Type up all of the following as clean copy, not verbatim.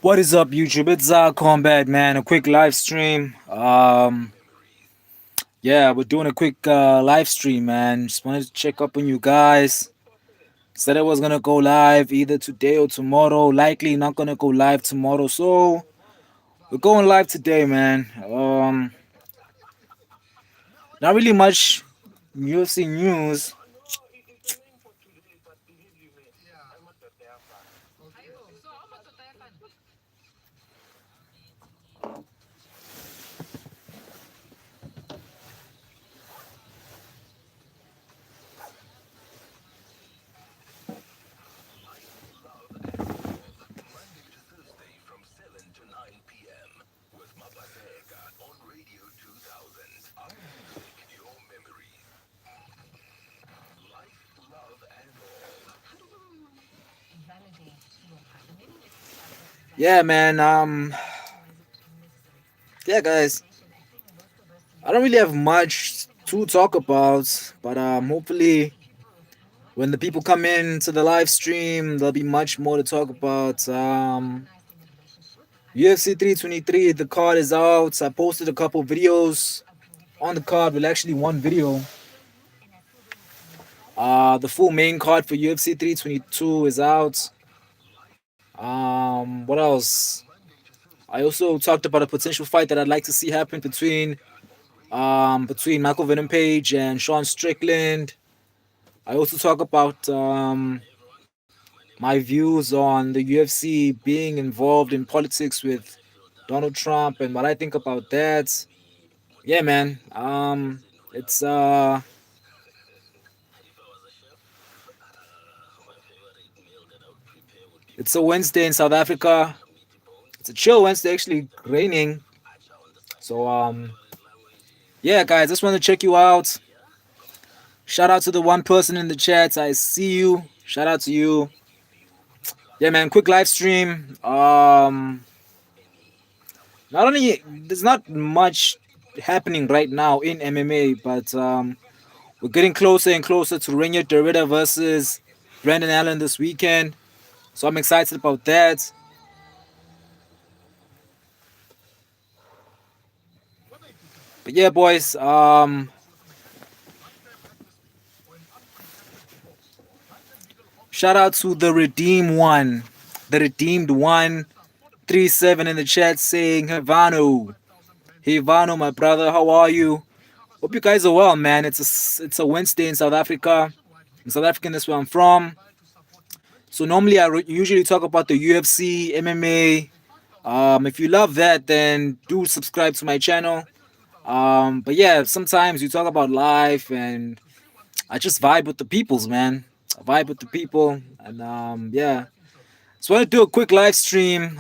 What is up, YouTube? It's Zar-Kombat, man. A quick live stream. Yeah, we're doing a quick live stream, man. Just wanted to check up on you guys. Said I was gonna go live either today or tomorrow. Likely not gonna go live tomorrow, so we're going live today, man. Not really much UFC news. Yeah, man. Yeah, guys. I don't really have much to talk about, but hopefully when the people come in to the live stream, there'll be much more to talk about. UFC 323, the card is out. I posted a couple videos on the card. Well, actually, one video. The full main card for UFC 322 is out. What else? I also talked about a potential fight that I'd like to see happen between Michael Venom Page and Sean Strickland. I also talk about my views on the UFC being involved in politics with Donald Trump and what I think about that. Yeah, man. It's a Wednesday in South Africa. It's a chill Wednesday, actually raining. So yeah, guys, just want to check you out. Shout out to the one person in the chat. I see you. Shout out to you. Yeah, man. Quick live stream. Not only there's not much happening right now in MMA, but we're getting closer and closer to Renier Derrida versus Brandon Allen this weekend. So I'm excited about that. But yeah, boys. Shout out to the Redeem One, the Redeemed One, 37 in the chat saying Havano. Hey Vano, my brother, how are you? Hope you guys are well, man. It's a Wednesday in South Africa. In South Africa, that's where I'm from. So normally usually talk about the UFC, MMA. If you love that, then do subscribe to my channel. But yeah, sometimes you talk about life, and I just vibe with the peoples, man. I vibe with the people, and yeah. So I want to do a quick live stream,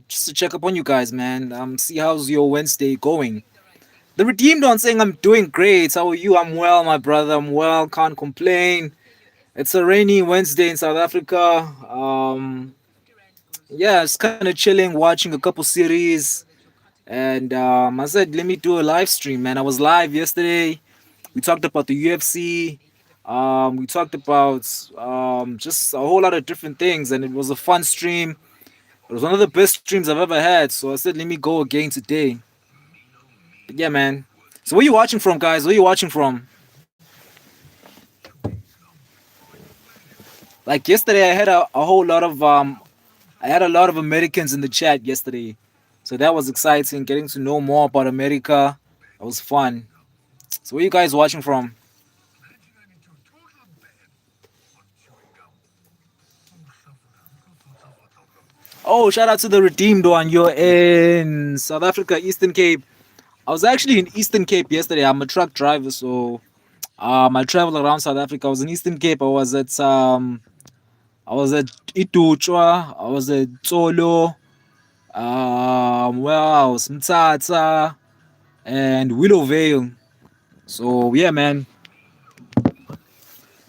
just to check up on you guys, man. See how's your Wednesday going. The Redeemed One saying I'm doing great. How are you? I'm well, my brother. I'm well. Can't complain. It's a rainy Wednesday in South Africa. Yeah, it's kind of chilling, watching a couple series. And I said, let me do a live stream, man. I was live yesterday. We talked about the UFC. We talked about just a whole lot of different things, and it was a fun stream. It was one of the best streams I've ever had. So I said, let me go again today. But yeah, man. So where you watching from, guys? Where you watching from? Like yesterday, a whole lot of I had a lot of Americans in the chat yesterday, so that was exciting. Getting to know more about America, that was fun. So where you guys watching from? Oh, shout out to the Redeemed One. You're in South Africa, Eastern Cape. I was actually in Eastern Cape yesterday. I'm a truck driver, so I travel around South Africa. I was in Eastern Cape. I was at Ituchwa. I was at Tsolo. Where else? Mtata and Willowvale. So yeah, man.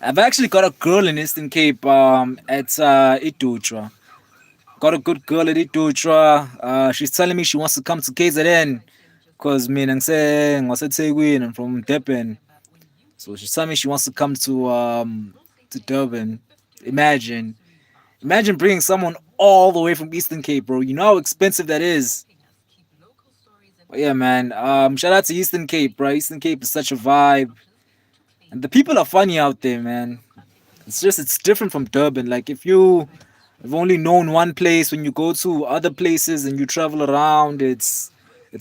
I've actually got a girl in Eastern Cape at Ituchwa. Got a good girl at Ituchwa. She's telling me she wants to come to KZN because me and saying was I'm from Durban. So she's telling me she wants to come to Durban. Imagine. Imagine bringing someone all the way from Eastern Cape, bro. You know how expensive that is. But yeah, man. Shout out to Eastern Cape, bro. Eastern Cape is such a vibe, and the people are funny out there, man. It's different from Durban. Like if you have only known one place, when you go to other places and you travel around, it's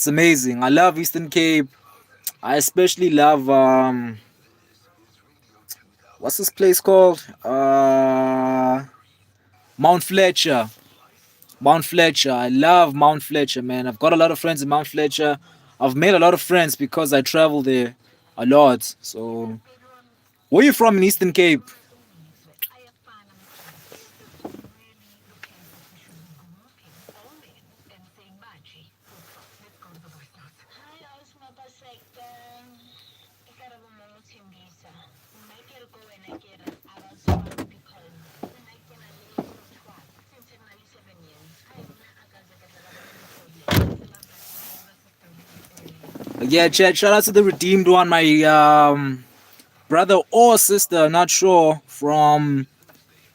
amazing. I love Eastern Cape. I especially love what's this place called? Mount Fletcher. Mount Fletcher. I love Mount Fletcher, man. I've got a lot of friends in Mount Fletcher. I've made a lot of friends because I travel there a lot. So, where you from in Eastern Cape? Yeah, chat. Shout out to the redeemed one, my brother or sister, not sure, from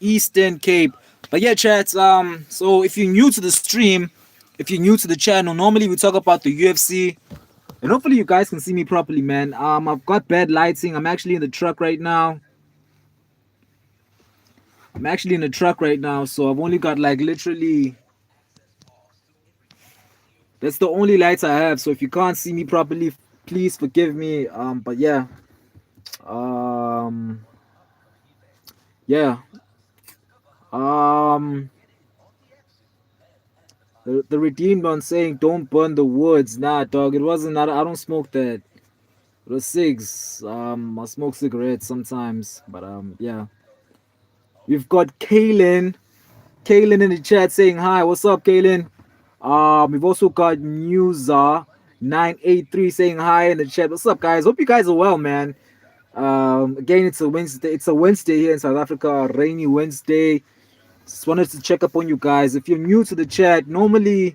Eastern Cape. But yeah, chat. So if you're new to the stream, if you're new to the channel, normally we talk about the UFC, and hopefully you guys can see me properly, man. I've got bad lighting. I'm actually in the truck right now. So I've only got like literally. That's the only lights I have. So if you can't see me properly, please forgive me. But yeah. Um. Yeah. Um. The redeemed one saying don't burn the woods. Nah, dog. It wasn't. I don't smoke that. It was cigs. I smoke cigarettes sometimes. But yeah. We've got Kaylin in the chat saying hi. What's up, Kaylin? We've also got Newsar 983 saying hi in the chat. What's up, guys? Hope you guys are well, man. Again, it's a Wednesday. It's a Wednesday here in South Africa. A rainy Wednesday. Just wanted to check up on you guys. If you're new to the chat, normally,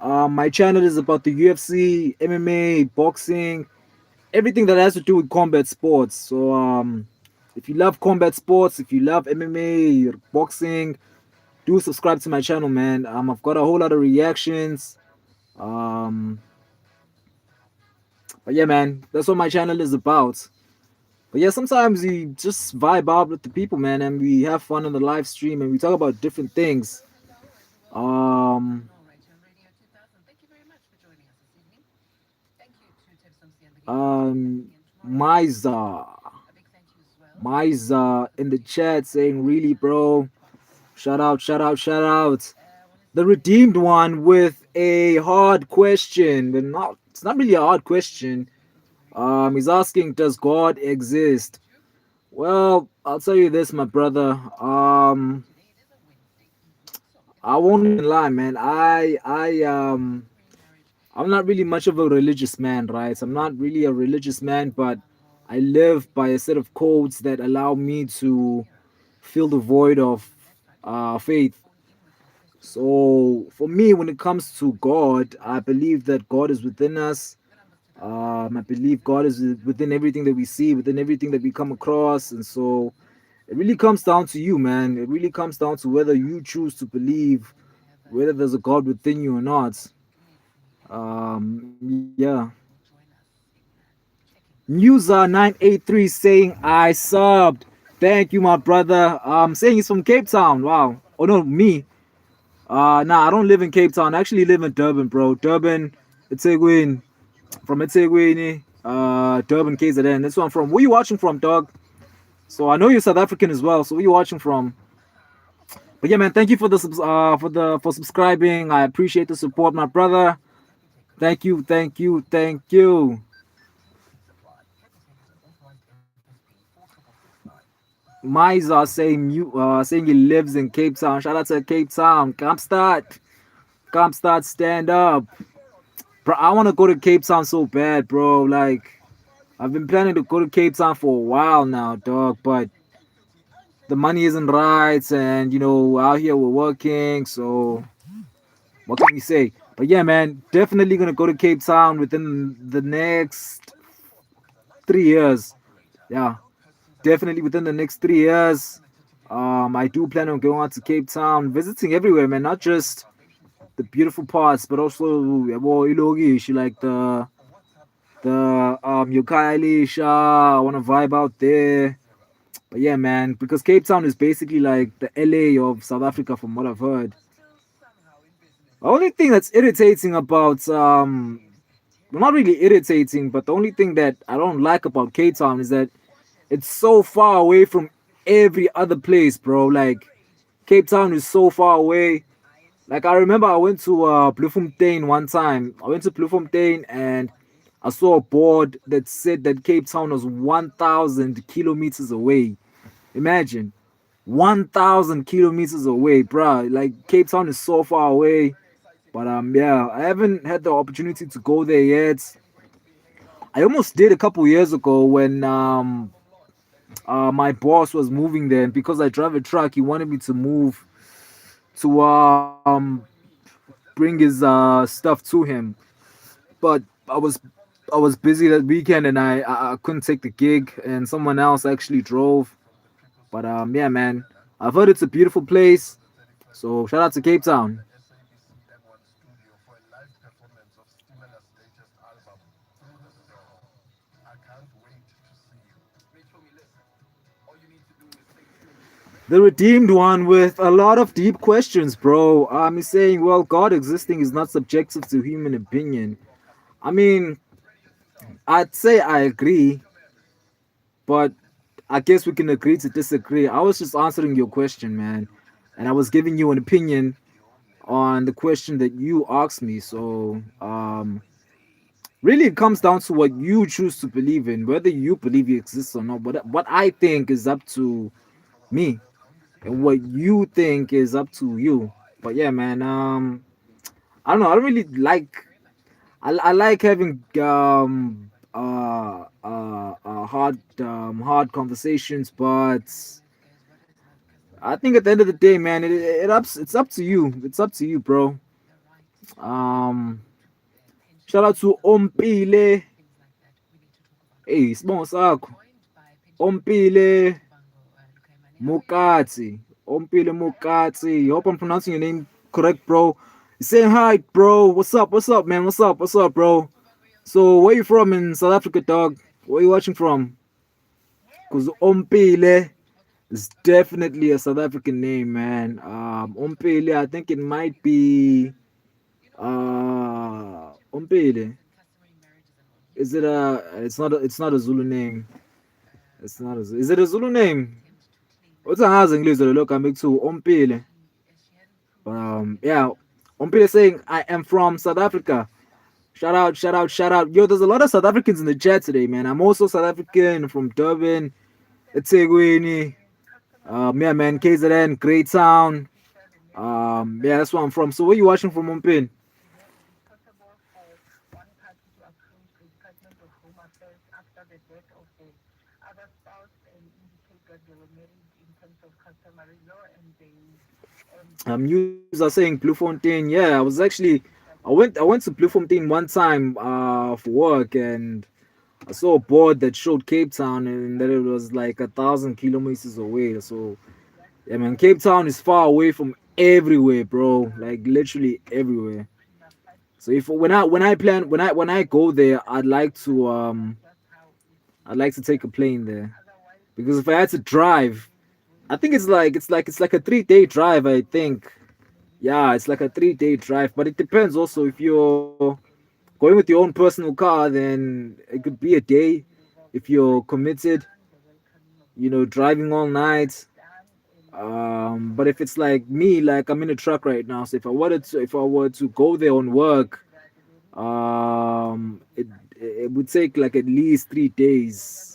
my channel is about the UFC, MMA, boxing, everything that has to do with combat sports. So, if you love combat sports, if you love MMA, boxing, do subscribe to my channel, man. I've got a whole lot of reactions. Um, but yeah, man, that's what my channel is about. But yeah, sometimes we just vibe out with the people, man, and we have fun on the live stream and we talk about different things. Um, um, Miza, Miza in the chat saying, really, bro. Shout out, shout out, shout out. The redeemed one with a hard question, but not. It's not really a hard question. He's asking, does God exist? Well, I'll tell you this, my brother. I won't even lie, man. I'm not really much of a religious man, right? I'm not really a religious man, but I live by a set of codes that allow me to fill the void of faith. So for me, when it comes to God, I believe that God is within us. I believe God is within everything that we see, within everything that we come across, and so it really comes down to you, man. It really comes down to whether you choose to believe whether there's a God within you or not. Yeah. User983 saying I subbed. Thank you, my brother. Saying he's from Cape Town. Wow. Oh no, me. Nah, I don't live in Cape Town. I actually live in Durban, bro. Durban, Etegwin. From Etegwini, Durban, KZN. That's where I'm from. Where you watching from, dog? So I know you're South African as well. So where you watching from? But yeah, man, thank you for for subscribing. I appreciate the support, my brother. Thank you, thank you, thank you. Miza saying saying he lives in Cape Town. Shout out to Cape Town. Kampstad, stand up. Bro, I want to go to Cape Town so bad, bro. Like I've been planning to go to Cape Town for a while now, dog. But the money isn't right, and out here we're working. So what can we say? But yeah, man, definitely gonna go to Cape Town within the next 3 years. Yeah, definitely within the next 3 years. I do plan on going out to Cape Town, visiting everywhere, man. Not just the beautiful parts, but also well, ilokishi, like the Yokaili. I want to vibe out there. But yeah, man, because Cape Town is basically like the LA of South Africa, from what I've heard. The only thing that's irritating about well, not really irritating, but the only thing that I don't like about Cape Town is that it's so far away from every other place, bro. Like Cape Town is so far away. Like I remember I went to Bloemfontein one time. I went to Bloemfontein and I saw a board that said that Cape Town was 1,000 kilometers away. Imagine 1,000 kilometers away, bruh. Like Cape Town is so far away. But yeah, I haven't had the opportunity to go there yet. I almost did a couple years ago when my boss was moving there, and because I drive a truck, he wanted me to move to bring his stuff to him. But I was busy that weekend, and I couldn't take the gig, and someone else actually drove. But yeah, man, I've heard it's a beautiful place. So shout out to Cape Town. The redeemed one with a lot of deep questions, bro. He's saying, well, God existing is not subjective to human opinion. I mean, I'd say I agree, but I guess we can agree to disagree. I was just answering your question, man, and I was giving you an opinion on the question that you asked me. So, really, it comes down to what you choose to believe in, whether you believe he exists or not. But what I think is up to me, and what you think is up to you. But yeah, man. I don't know. I don't really like. I like having hard conversations, but I think at the end of the day, man, it's up to you. It's up to you, bro. Um, Shout out to Ompile. Hey, small sakho. Ompile Mukati. Ompile Mukati. Hope I'm pronouncing your name correct, bro. Saying hi, bro. What's up? What's up, man? What's up? What's up, bro? So, where you from in South Africa, dog? Where you watching from? Because Ompile is definitely a South African name, man. Ompile, I think it might be Ompile. Is it a? It's not. It's not a Zulu name. It's not a. Is it a Zulu name? What's a house English? Look, I'm big too. Ompile. Yeah. Ompile saying I am from South Africa. Shout out, shout out, shout out. Yo, there's a lot of South Africans in the chat today, man. I'm also South African from Durban, eThekwini. Yeah, man, KZN, Great Town. Yeah, that's where I'm from. So, where you watching from, Ompin? News are saying Bloemfontein. Yeah, I went to Bloemfontein one time for work, and I saw a board that showed Cape Town and that it was like 1,000 kilometers away. So yeah, man, Cape Town is far away from everywhere, bro. Like literally everywhere. So if when I go there, I'd like to take a plane there, because if I had to drive, I think it's like a 3 day drive. I think yeah, it's like a 3 day drive, but it depends also if you're going with your own personal car, then it could be a day. If you're committed, driving all night. But if it's like me, like I'm in a truck right now, so if I were to go there on work, it would take like at least 3 days.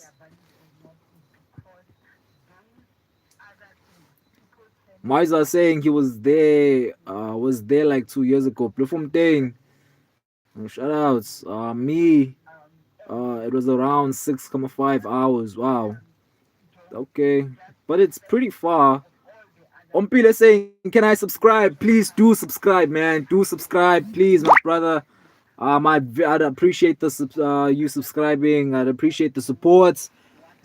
Miza saying he was there like 2 years ago. Bloemfontein, shout outs. Me, it was around 6.5 hours. Wow. Okay, but it's pretty far. Ompile saying, "Can I subscribe? Please do subscribe, man. Do subscribe, please, my brother. I'd appreciate you subscribing. I'd appreciate the support.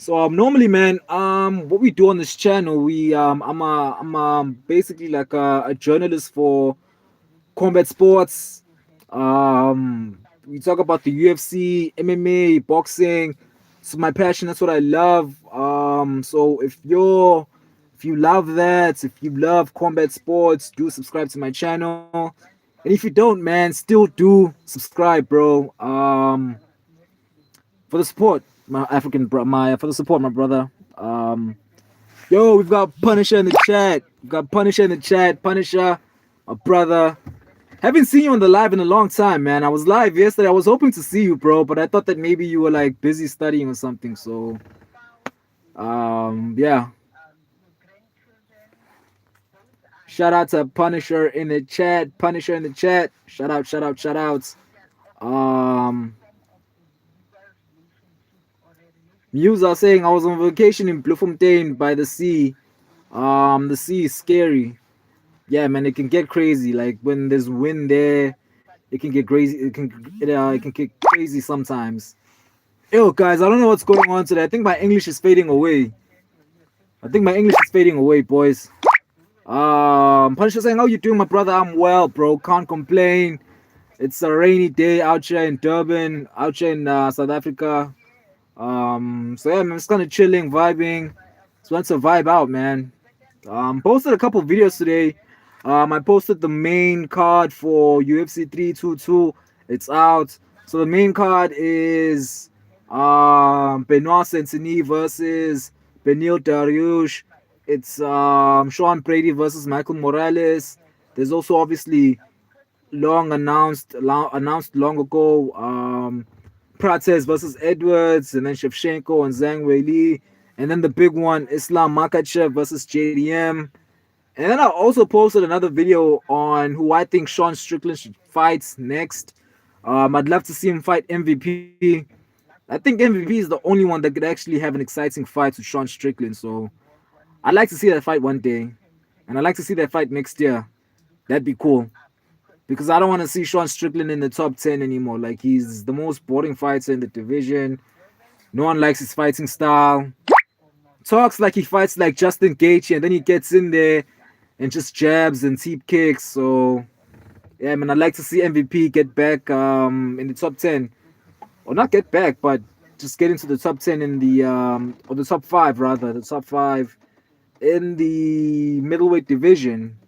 So normally, man, what we do on this channel, I'm basically like a journalist for combat sports. We talk about the UFC, MMA, boxing. It's my passion. That's what I love. So if you love that, if you love combat sports, do subscribe to my channel. And if you don't, man, still do subscribe, bro. For the support, my for the support, my brother. Yo, we've got Punisher in the chat. We've got Punisher in the chat. Punisher, my brother. Haven't seen you on the live in a long time, man. I was live yesterday. I was hoping to see you, bro, but I thought that maybe you were like busy studying or something. So, yeah. Shout out to Punisher in the chat. Punisher in the chat. Shout out, shout out, shout outs. Um, Musa saying I was on vacation in Bloemfontein by the sea. The sea is scary. Yeah, man, it can get crazy. Like when there's wind there, it can get crazy. It can get crazy sometimes. Yo, guys, I don't know what's going on today. I think my English is fading away. I think my English is fading away, boys. Punisher saying, "How you doing, my brother? I'm well, bro. Can't complain. It's a rainy day out here in Durban, out here in South Africa. So yeah, man, it's kind of chilling, vibing. So let's vibe out, man. Posted a couple videos today. I posted the main card for UFC 322. It's out. So the main card is Benoit Saint-Denis versus Benil Dariush. It's Sean Brady versus Michael Morales. There's also obviously announced long ago. Prates versus Edwards, and then Shevchenko and Zhang Weili, and then the big one, Islam Makhachev versus JDM. And then I also posted another video on who I think Sean Strickland should fight next. I'd love to see him fight MVP. I think MVP is the only one that could actually have an exciting fight with Sean Strickland. So I'd like to see that fight one day, and I'd like to see that fight next year. That'd be cool. Because I don't want to see Sean Strickland in the top 10 anymore. Like, he's the most boring fighter in the division. No one likes his fighting style. Talks like he fights like Justin Gaethje, and then he gets in there and just jabs and teep kicks. So, yeah, man, I'd like to see MVP get back in the top 10. Or not get back, but just get into the top 10 in the, or the top 5, rather. The top 5 in the middleweight division.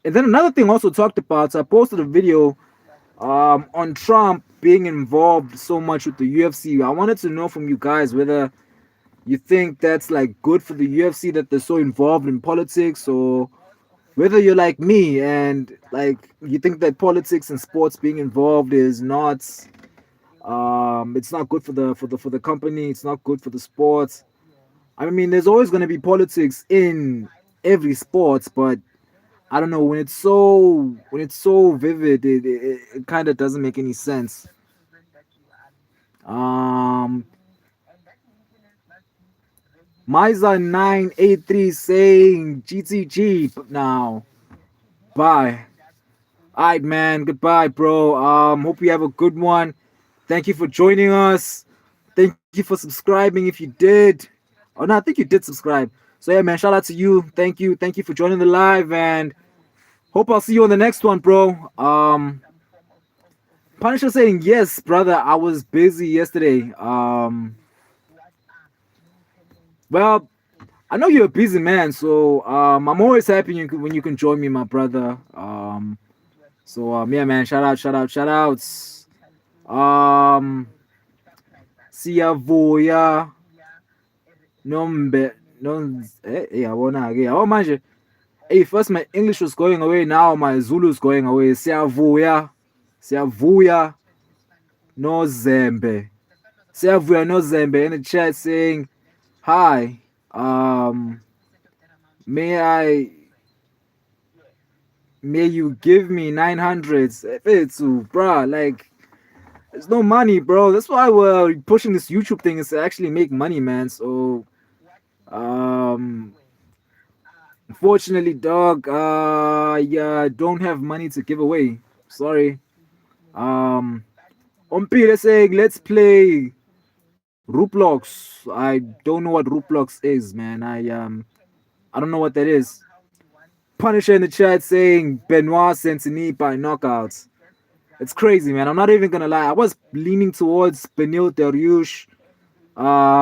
And then another thing also talked about, so I posted a video on Trump being involved so much with the UFC. I wanted to know from you guys whether you think that's like good for the UFC that they're so involved in politics, or whether you're like me and like you think that politics and sports being involved is not it's not good for the company, it's not good for the sports. I mean, there's always going to be politics in every sport, but I don't know, when it's so vivid, it kind of doesn't make any sense. Um, Miza983 saying GTG now. Bye. Alright, man. Goodbye, bro. Hope you have a good one. Thank you for joining us. Thank you for subscribing if you did. Oh no, I think you did subscribe. So yeah, man, shout out to you. Thank you. Thank you for joining the live, and hope I'll see you on the next one, bro. Punisher saying yes, brother. I was busy yesterday. Well, I know you're a busy man, so I'm always happy when you can join me, my brother. Yeah, man. Shout out, shout out, shout outs. Siyavuya nombe non. Yabona ke. Oh manje. Hey, first my English was going away. Now my Zulu is going away. Siyavuya, siyavuya no zembe. Siyavuya no zembe in the chat saying hi. May I may you give me 900s? It's bruh, like there's no money, bro. That's why we're pushing this YouTube thing, is to actually make money, man. So um unfortunately, dog, yeah, don't have money to give away. Sorry. Ompire saying let's play Ruplox. I don't know what Ruplox is, man. I don't know what that is. Punisher in the chat saying Benoit Sentini by knockouts. It's crazy, man. I'm not even gonna lie. I was leaning towards Benil Dariush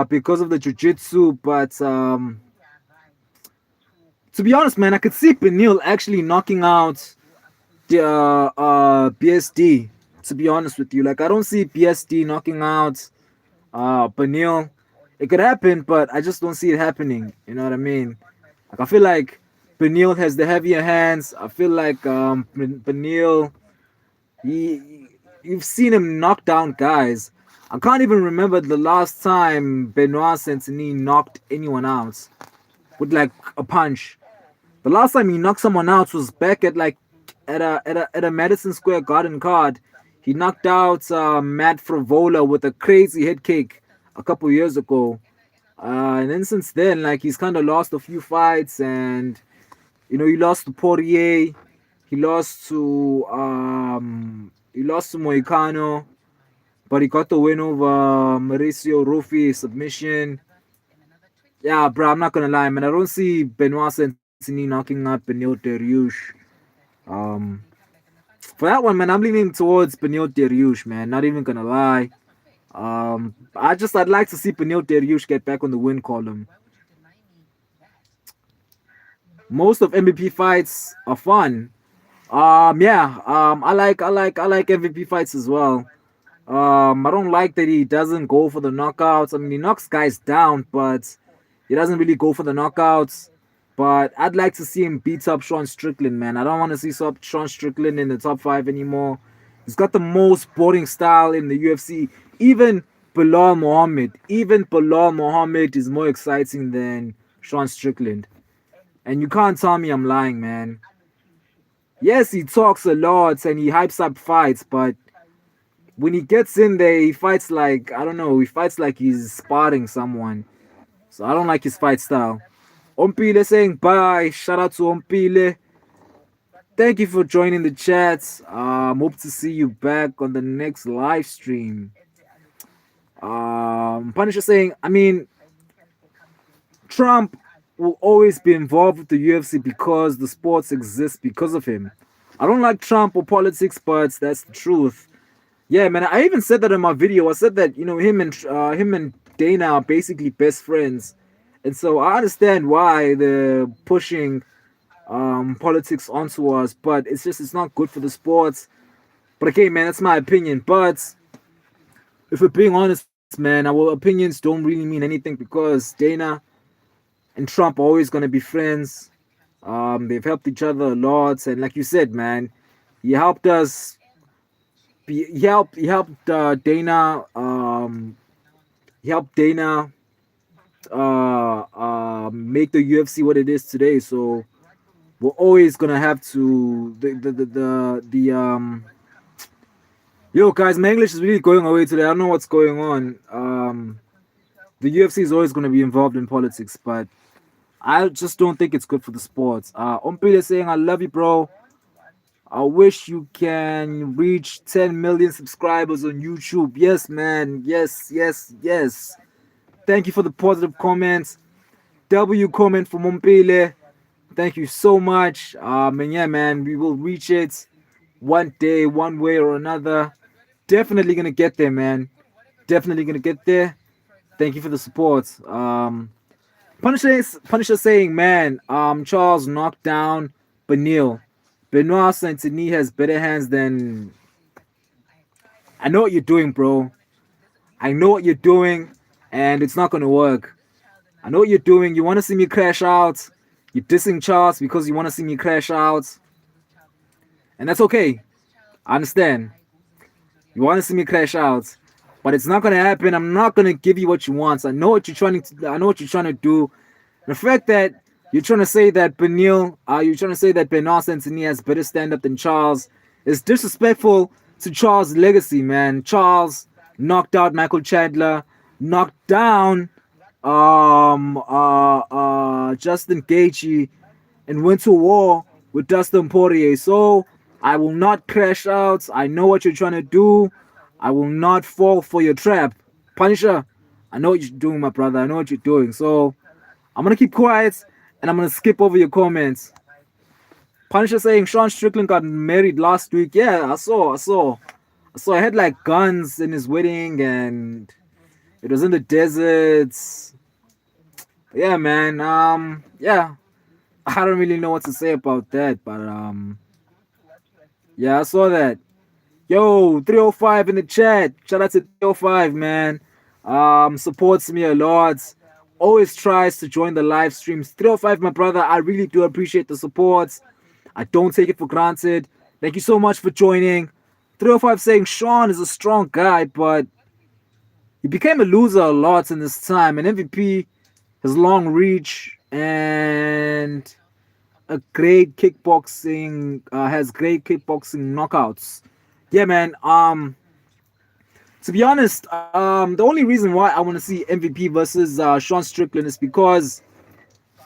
because of the jiu-jitsu, but to be honest, man, I could see Benil actually knocking out the BSD. To be honest with you, like I don't see BSD knocking out Benil. It could happen, but I just don't see it happening. You know what I mean? Like I feel like Benil has the heavier hands. I feel like Benil, you've seen him knock down guys. I can't even remember the last time Benoit Sentini knocked anyone out with like a punch. The last time he knocked someone out was back at like at a Madison Square Garden card. He knocked out Matt Frivola with a crazy head kick a couple years ago. And then since then, like he's kind of lost a few fights, and he lost to Poirier, he lost to Moicano, but he got the win over Mauricio Ruffi submission. Yeah, bro, I'm not gonna lie, man. I don't see Benoit Sentini knocking out Benil Dariush. Um, for that one, man, I'm leaning towards Benil Dariush, man. Not even gonna lie. I'd like to see Benil Dariush get back on the win column. Most of MVP fights are fun. Yeah. I like MVP fights as well. I don't like that he doesn't go for the knockouts. I mean, he knocks guys down, but he doesn't really go for the knockouts. But I'd like to see him beat up Sean Strickland, man. I don't want to see Sean Strickland in the top 5 anymore. He's got the most boring style in the UFC. Even Bilal Muhammad is more exciting than Sean Strickland. And you can't tell me I'm lying, man. Yes, he talks a lot and he hypes up fights, but when he gets in there, he fights like, I don't know, he fights like he's sparring someone. So I don't like his fight style. Ompile saying bye. Shout out to Ompile. Thank you for joining the chat. Hope to see you back on the next live stream. Punisher saying, I mean, Trump will always be involved with the UFC because the sports exist because of him. I don't like Trump or politics, but that's the truth. Yeah, man. I even said that in my video. I said that him and Dana are basically best friends, and so I understand why they're pushing politics onto us. But it's not good for the sports. But okay, man, that's my opinion. But if we're being honest, man, our opinions don't really mean anything because Dana and Trump are always gonna be friends. They've helped each other a lot, and like you said, man, he helped us. He helped Dana. He helped Dana make the UFC what it is today. So we're always gonna have to Yo guys, my English is really going away today. I don't know what's going on. The UFC is always gonna be involved in politics, but I just don't think it's good for the sports. Ompile saying I love you, bro. I wish you can reach 10 million subscribers on YouTube. Yes, man. Yes. Thank you for the positive comments. W comment from Mompile. Thank you so much. And yeah, man, we will reach it one day, one way or another. Definitely gonna get there, man. Definitely gonna get there. Thank you for the support. Punisher saying, man, Charles knocked down Benil. Benoit Saint-Denis has better hands than. I know what you're doing, bro. I know what you're doing, and it's not gonna work. I know what you're doing. You want to see me crash out. You're dissing Charles because you want to see me crash out, and that's okay. I understand. You want to see me crash out, but it's not gonna happen. I'm not gonna give you what you want. I know what you're trying to. I know what you're trying to do. The fact that you're trying to say that you're trying to say that Benoit Saint-Denis has better stand-up than Charles is disrespectful to Charles' legacy, man. Charles knocked out Michael Chandler, knocked down Justin Gaethje, and went to war with Dustin Poirier. So I will not crash out. I know what you're trying to do. I will not fall for your trap. Punisher, I know what you're doing, my brother. I know what you're doing. So I'm gonna keep quiet and I'm gonna skip over your comments. Punisher saying Sean Strickland got married last week. Yeah, I saw. I had like guns in his wedding and it was in the deserts. Yeah, man. Yeah. I don't really know what to say about that, but yeah, I saw that. Yo, 305 in the chat. Shout out to 305, man. Supports me a lot. Always tries to join the live streams. 305, my brother, I really do appreciate the support. I don't take it for granted. Thank you so much for joining. 305 saying Sean is a strong guy, but he became a loser a lot in this time. An MVP has long reach and a great kickboxing has great kickboxing knockouts. Yeah, man. To be honest, the only reason why I want to see MVP versus Sean Strickland is because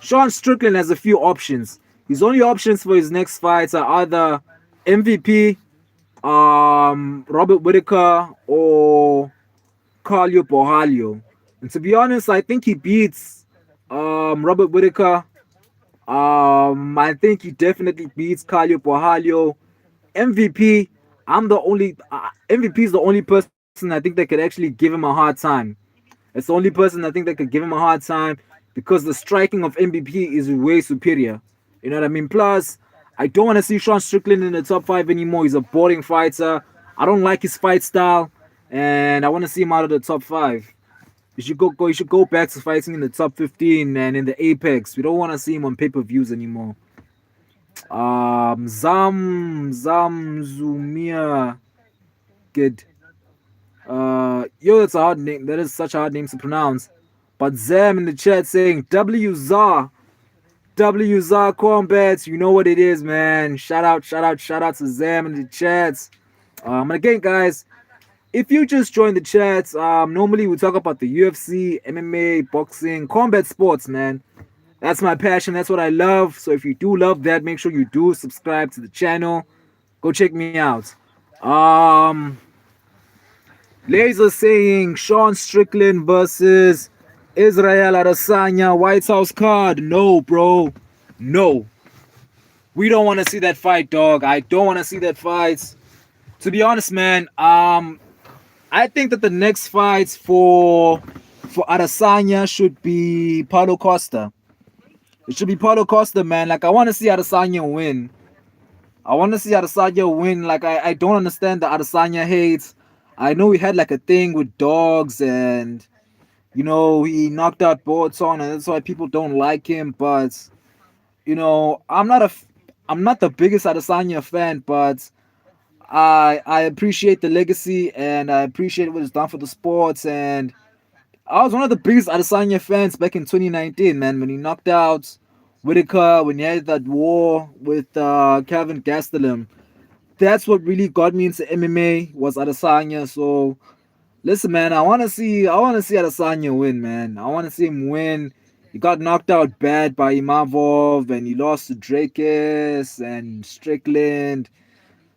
Sean Strickland has a few options. His only options for his next fights are either MVP, Robert Whitaker, or Carlo Borhalio. And to be honest, I think he beats Robert Whitaker. I think he definitely beats Carlo Borhalio. MVP, MVP is the only person I think that could actually give him a hard time. It's the only person I think that could give him a hard time because the striking of MVP is way superior. You know what I mean? Plus, I don't want to see Sean Strickland in the top five anymore. He's a boring fighter. I don't like his fight style, and I want to see him out of the top five. You should go back to fighting in the top 15 and in the apex. We don't want to see him on pay-per-views anymore. Zumia Good. Yo, that's a hard name. That is such a hard name to pronounce. But Zam in the chat saying W Zar-Kombat. You know what it is, man. Shout out to Zam in the chat. And again, guys, if you just joined the chat, normally we talk about the UFC, MMA, boxing, combat sports, man. That's my passion. That's what I love. So if you do love that, make sure you do subscribe to the channel. Go check me out. Laser saying Sean Strickland versus Israel Adesanya White House card. No, bro. No. We don't want to see that fight, dog. I don't want to see that fight. To be honest, man, I think that the next fights for Adesanya should be Paulo Costa. It should be Paulo Costa, man. Like, I want to see Adesanya win. I want to see Adesanya win. Like, I don't understand the Adesanya hates. I know he had like a thing with dogs and, you know, he knocked out Boaton and that's why people don't like him. But, you know, I'm not the biggest Adesanya fan, but I appreciate the legacy and I appreciate what he's done for the sports. And I was one of the biggest Adesanya fans back in 2019, man, when he knocked out Whitaker, when he had that war with Kevin Gastelum. That's what really got me into MMA was Adesanya. So listen, man, I want to see Adesanya win, man. I want to see him win. He got knocked out bad by Imavov and he lost to Drakis and Strickland.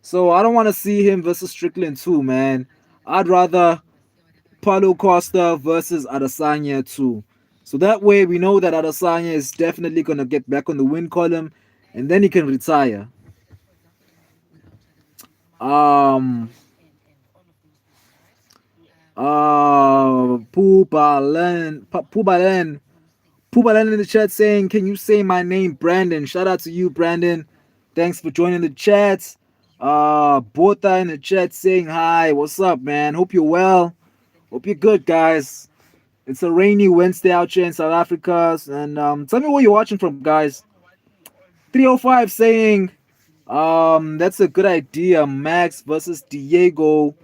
So I don't want to see him versus Strickland too, man. I'd rather Paulo Costa versus Adesanya too. So that way we know that Adesanya is definitely gonna get back on the win column and then he can retire. Um Pubalen in the chat saying, can you say my name, Brandon? Shout out to you, Brandon. Thanks for joining the chat. Bota in the chat saying hi. What's up, man? Hope you're well. Hope you're good, guys. It's a rainy Wednesday out here in South Africa. And tell me where you're watching from, guys. 305 saying, that's a good idea. Max versus Diego.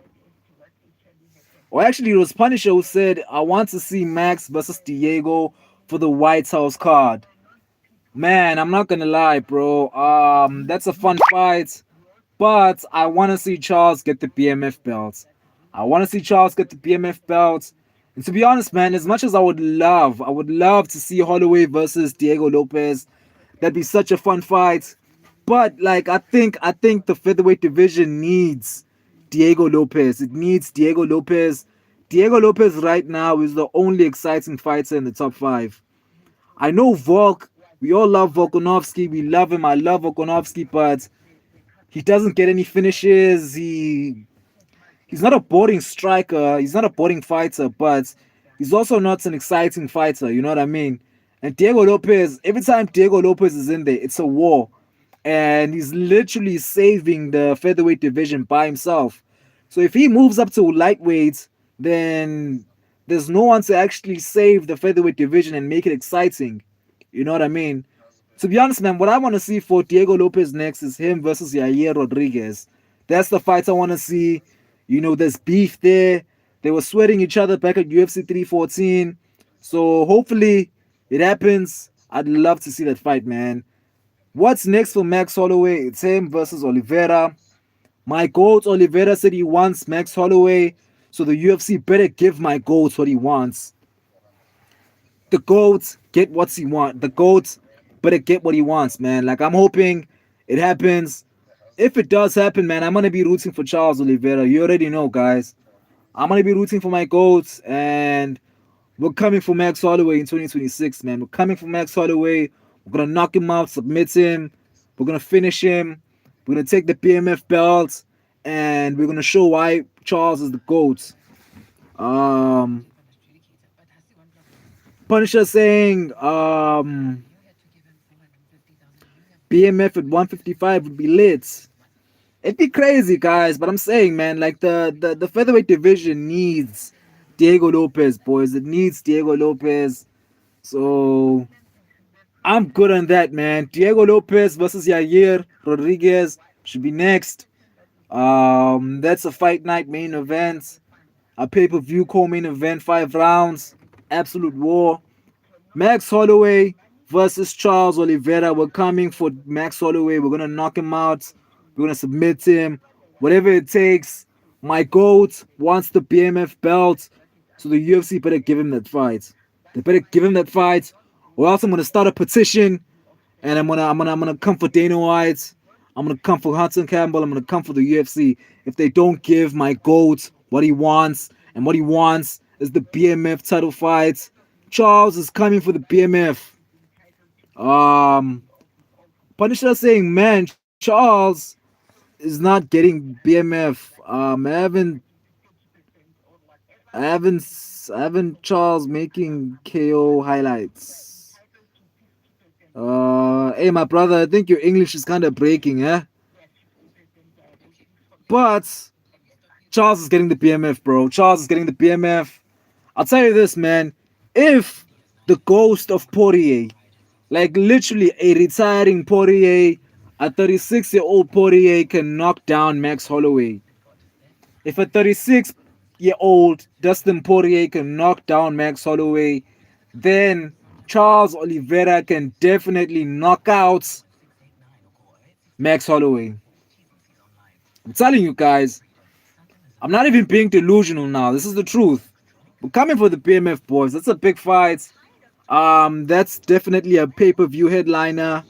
Or actually, it was Punisher who said, I want to see Max versus Diego for the White House card. Man, I'm not gonna lie, bro. That's a fun fight. But I want to see Charles get the BMF belt. I want to see Charles get the BMF belt. And to be honest, man, as much as I would love to see Holloway versus Diego Lopez. That'd be such a fun fight. But like I think the featherweight division needs Diego Lopez. It needs Diego Lopez Diego Lopez right now is the only exciting fighter in the top five. I know Volk. We all love Volkanovski. We love him. I love Volkanovski, but he doesn't get any finishes. He's not a boring striker. He's not a boring fighter, but he's also not an exciting fighter. You know what I mean? And Diego Lopez, every time Diego Lopez is in there, it's a war. And he's literally saving the featherweight division by himself. So if he moves up to lightweight, then there's no one to actually save the featherweight division and make it exciting. You know what I mean? To be honest, man, what I want to see for Diego Lopez next is him versus Yair Rodriguez. That's the fight I want to see. You know, there's beef there. They were sweating each other back at UFC 314. So hopefully it happens. I'd love to see that fight, man. What's next for Max Holloway? It's him versus Oliveira. My GOAT Oliveira said he wants Max Holloway. So the UFC better give my GOAT what he wants. The GOAT get what he wants. The GOAT better get what he wants, man. Like, I'm hoping it happens. If it does happen, man, I'm gonna be rooting for Charles Oliveira. You already know, guys. I'm gonna be rooting for my GOATs, and we're coming for Max Holloway in 2026, man. We're coming for Max Holloway. We're gonna knock him out, submit him. We're gonna finish him. We're gonna take the BMF belt, and we're gonna show why Charles is the GOAT. Um, Punisher saying BMF at 155 would be lit. It'd be crazy, guys, but I'm saying, man, like the featherweight division needs Diego Lopez, boys. It needs Diego Lopez. So I'm good on that, man. Diego Lopez versus Yair Rodriguez should be next. That's a fight night main event, a pay-per-view co-main event, 5 rounds, absolute war. Max Holloway versus Charles Oliveira. We're coming for Max Holloway. We're gonna knock him out. We're gonna submit him. Whatever it takes. My GOAT wants the BMF belt. So the UFC better give him that fight. They better give him that fight. Or else I'm gonna start a petition and I'm gonna come for Dana White. I'm gonna come for Hudson Campbell. I'm gonna come for the UFC. If they don't give my GOAT what he wants, and what he wants is the BMF title fight. Charles is coming for the BMF. Um, Punisher saying, man, Charles is not getting BMF. I haven't Charles making KO highlights. Hey, my brother, I think your English is kind of breaking, eh? But Charles is getting the BMF, bro. Charles is getting the BMF. I'll tell you this, man. If the ghost of Poirier, like literally a retiring Poirier, a 36-year-old Poirier can knock down Max Holloway. If a 36-year-old Dustin Poirier can knock down Max Holloway, then Charles Oliveira can definitely knock out Max Holloway. I'm telling you guys, I'm not even being delusional now. This is the truth. We're coming for the BMF, boys. That's a big fight. That's definitely a pay-per-view headliner.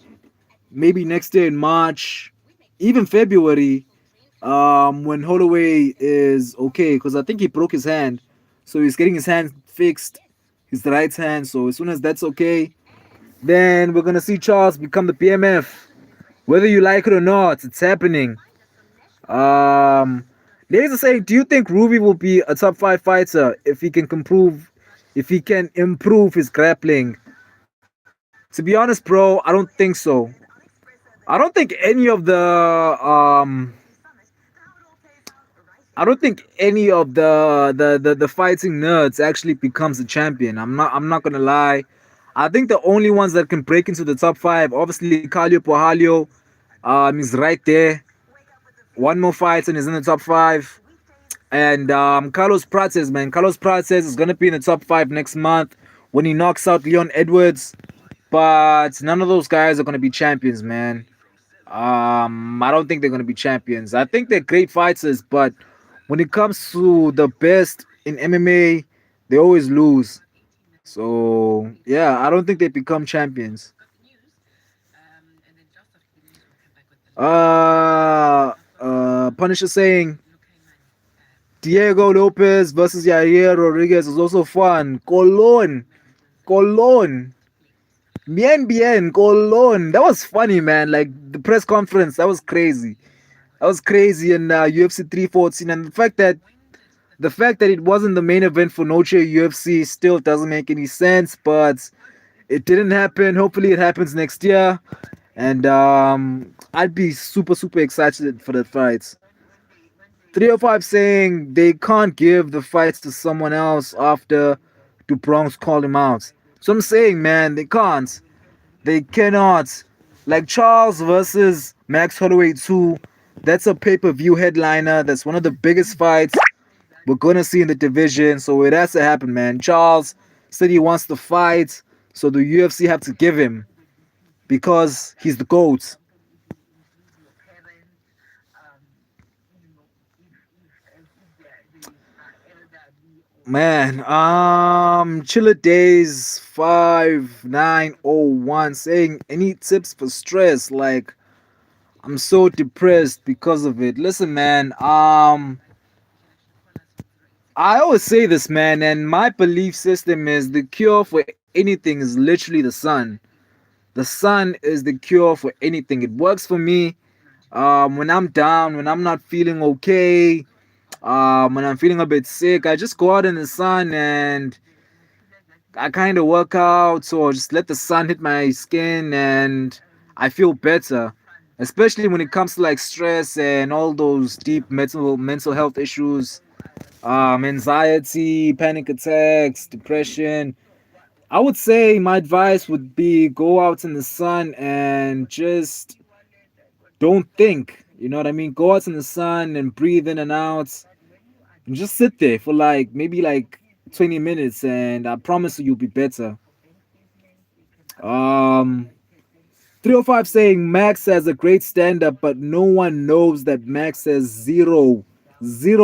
Maybe next year in March, even February, when Holloway is okay, because I think he broke his hand, so he's getting his hand fixed, his right hand. So as soon as that's okay, then we're gonna see Charles become the BMF, whether you like it or not. It's happening. Um, Ladies are saying, do you think Ruby will be a top five fighter if he can improve his grappling? To be honest, bro, I don't think so. I don't think any of I don't think any of the fighting nerds actually becomes a champion. I'm not gonna lie. I think the only ones that can break into the top five, obviously Calio Pohalio, is right there. One more fight and he's in the top five. And Carlos Prates, man. Carlos Prates is gonna be in the top five next month when he knocks out Leon Edwards. But none of those guys are gonna be champions, man. I don't think they're gonna be champions. I think they're great fighters, but when it comes to the best in MMA, they always lose. So yeah, I don't think they become champions. Punisher saying Diego Lopez versus Yair Rodriguez was also fun. Colon. Bien, Colon. That was funny, man. Like the press conference, that was crazy. That was crazy in UFC 314, and the fact that it wasn't the main event for Noche UFC still doesn't make any sense. But it didn't happen. Hopefully, it happens next year, and I'd be super excited for the fights. 305 saying they can't give the fights to someone else after the Bronx called him out. So I'm saying, man, they can't. They cannot. Like Charles versus Max Holloway 2, that's a pay per view headliner. That's one of the biggest fights we're going to see in the division. So it has to happen, man. Charles said he wants to fight, so the UFC have to give him because he's the GOAT. Man, Chiller Days 5901 saying any tips for stress? Like I'm so depressed because of it. Listen, man, I always say this, man, and my belief system is the cure for anything is literally the sun. The sun is the cure for anything. It works for me. When I'm down, when I'm not feeling okay, when I'm feeling a bit sick, I just go out in the sun and I kind of work out or just let the sun hit my skin and I feel better. Especially when it comes to like stress and all those deep mental health issues, anxiety, panic attacks, depression. I would say my advice would be go out in the sun and just don't think. You know what I mean? Go out in the sun and breathe in and out and just sit there for like maybe like 20 minutes and I promise you you'll be better. Um 305 saying Max has a great stand up, but no one knows that Max has zero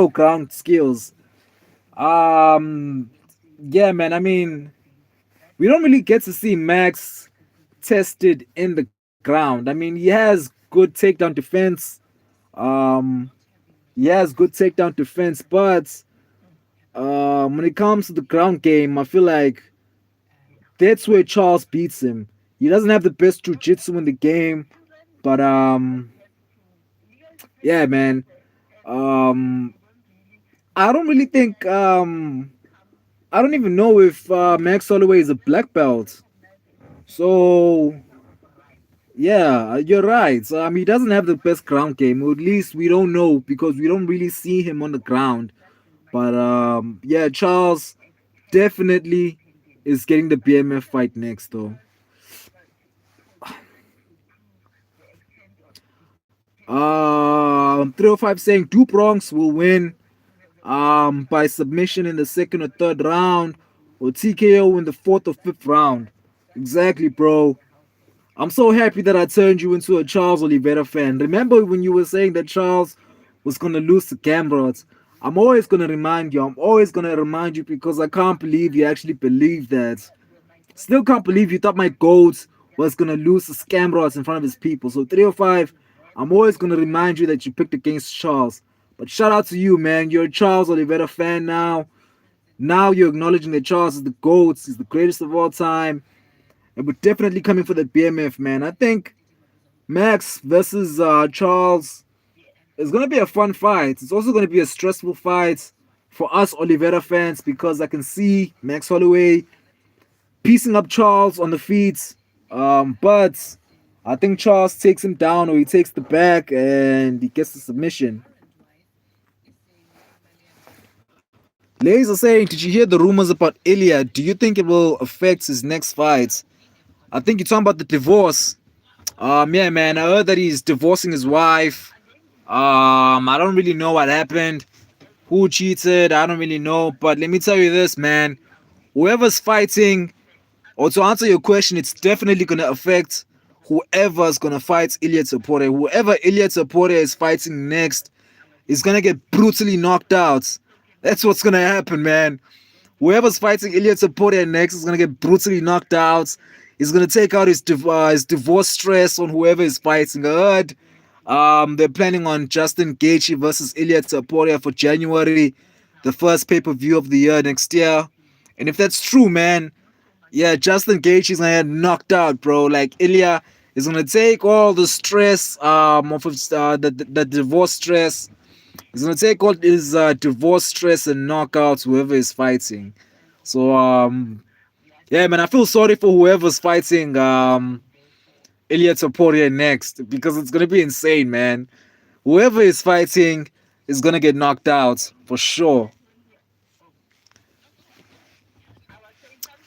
ground skills. Um yeah, man. I mean, we don't really get to see Max tested in the ground. I mean, he has good takedown defense. Um he has good takedown defense, but when it comes to the ground game, I feel like that's where Charles beats him. He doesn't have the best jiu-jitsu in the game, but yeah, man. Um, I don't really think I don't even know if Max Holloway is a black belt. So yeah, you're right. So, he doesn't have the best ground game. Or at least we don't know because we don't really see him on the ground. But yeah, Charles definitely is getting the BMF fight next, though. 305 saying two Bronx will win by submission in the second or third round, or TKO in the fourth or fifth round. Exactly, bro. I'm so happy that I turned you into a Charles Oliveira fan. Remember when you were saying that Charles was gonna lose to Gamrot? I'm always gonna remind you. I'm always gonna remind you because I can't believe you actually believe that. Still can't believe you thought my GOAT was gonna lose to Scamrods in front of his people. So 305, I'm always gonna remind you that you picked against Charles. But shout out to you, man. You're a Charles Oliveira fan now. Now you're acknowledging that Charles is the GOAT, he's the greatest of all time. And we're definitely coming for the BMF, man. I think Max versus Charles is gonna be a fun fight. It's also gonna be a stressful fight for us Oliveira fans because I can see Max Holloway piecing up Charles on the feet. But I think Charles takes him down or he takes the back and he gets the submission. Ladies are saying, did you hear the rumors about Ilya? Do you think it will affect his next fight? I think you're talking about the divorce. Yeah, man, I heard that he's divorcing his wife. I don't really know what happened. Who cheated? I don't really know. But let me tell you this, man. Whoever's fighting, or to answer your question, it's definitely gonna affect whoever's gonna fight Ilya Taporia. Whoever Ilya Taporia is fighting next is gonna get brutally knocked out. That's what's gonna happen, man. Whoever's fighting Ilya Taporia next is gonna get brutally knocked out. He's gonna take out his divorce stress on whoever is fighting. They're planning on Justin Gaethje versus Ilya Taporia for January, the first pay-per-view of the year next year. And if that's true, man, yeah, Justin Gaethje's gonna get knocked out, bro. Like Ilya is gonna take all the stress of his, the divorce stress. He's gonna take all his divorce stress and knock out whoever is fighting. So yeah, man, I feel sorry for whoever's fighting Ilya Taporia next because it's gonna be insane, man. Whoever is fighting is gonna get knocked out for sure.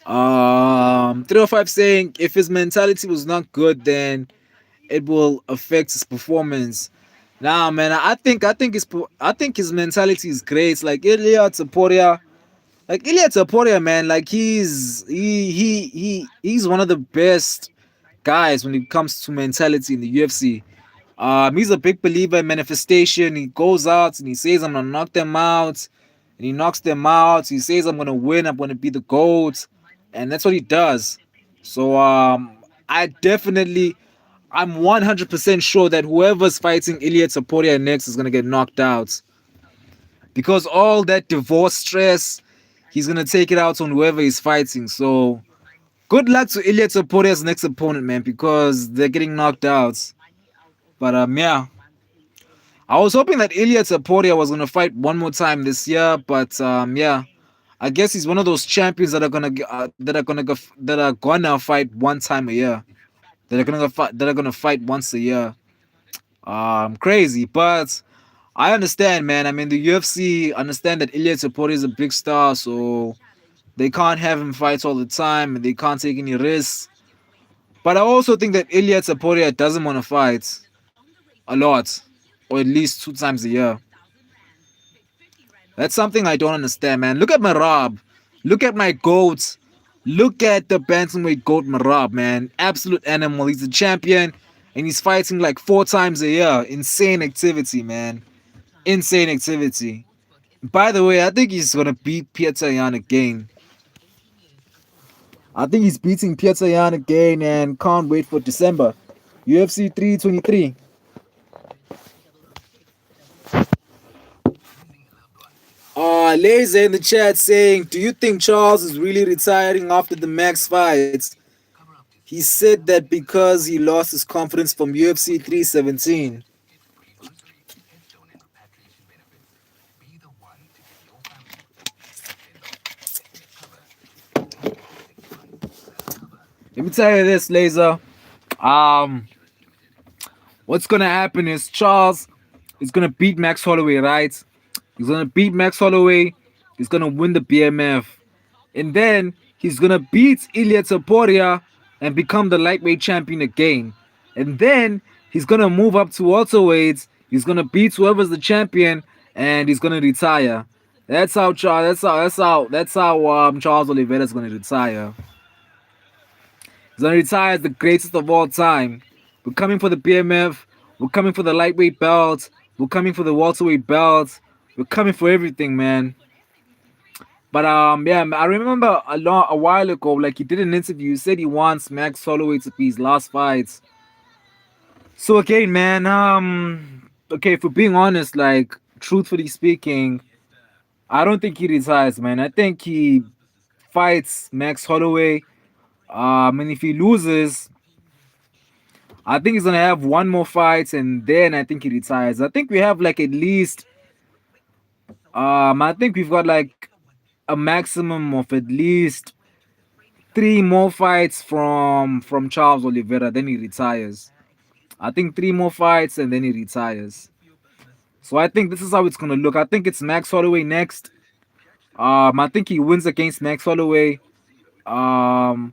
305 saying if his mentality was not good, then it will affect his performance. Nah, man, I think his mentality is great. Like Ilya Taporia, man, like he's one of the best guys when it comes to mentality in the UFC. He's a big believer in manifestation. He goes out and he says, "I'm gonna knock them out," and he knocks them out. He says, "I'm gonna win. I'm gonna be the GOAT," and that's what he does. So I definitely, I'm 100% sure that whoever's fighting Ilya Taporia next is gonna get knocked out because all that divorce stress, he's gonna take it out on whoever he's fighting. So good luck to Ilya Taporia's next opponent, man, because they're getting knocked out. But yeah. I was hoping that Ilya Taporia was gonna fight one more time this year, but yeah, I guess he's one of those champions that are gonna fight one time a year. That are gonna fight once a year. Crazy, but I understand, man. I mean, the UFC understand that Ilya Taporia is a big star, so they can't have him fight all the time, and they can't take any risks. But I also think that Ilya Taporia doesn't want to fight a lot, or at least 2 times a year. That's something I don't understand, man. Look at Marab. Look at my goats. Look at the bantamweight goat Marab, man. Absolute animal. He's a champion, and he's fighting like 4 times a year. Insane activity, man. Insane activity. By the way, I think he's gonna beat Pietr Yan again. I think he's beating Pietr Yan again, and can't wait for December. UFC 323. Laser in the chat saying, "Do you think Charles is really retiring after the Max fights?" He said that because he lost his confidence from UFC 317. Let me tell you this, Laser. Um, what's gonna happen is Charles is gonna beat Max Holloway, right? He's gonna beat Max Holloway. He's gonna win the BMF, and then he's gonna beat Ilya Taporia and become the lightweight champion again. And then he's gonna move up to welterweights. He's gonna beat whoever's the champion, and he's gonna retire. That's how Charles. That's how Charles Oliveira's gonna retire. He's gonna retire as the greatest of all time. We're coming for the BMF. We're coming for the lightweight belt. We're coming for the welterweight belt. We're coming for everything, man. But yeah, I remember a while ago, like he did an interview. He said he wants Max Holloway to be his last fight. So again, man, okay, for being honest, like truthfully speaking, I don't think he retires, man. I think he fights Max Holloway. And if he loses, I think he's gonna have one more fight, and then I think he retires. I think we have like at least, I think we've got like a maximum of at least 3 more fights from Charles Oliveira. Then he retires. I think 3 more fights, and then he retires. So I think this is how it's gonna look. I think it's Max Holloway next. I think he wins against Max Holloway. Um,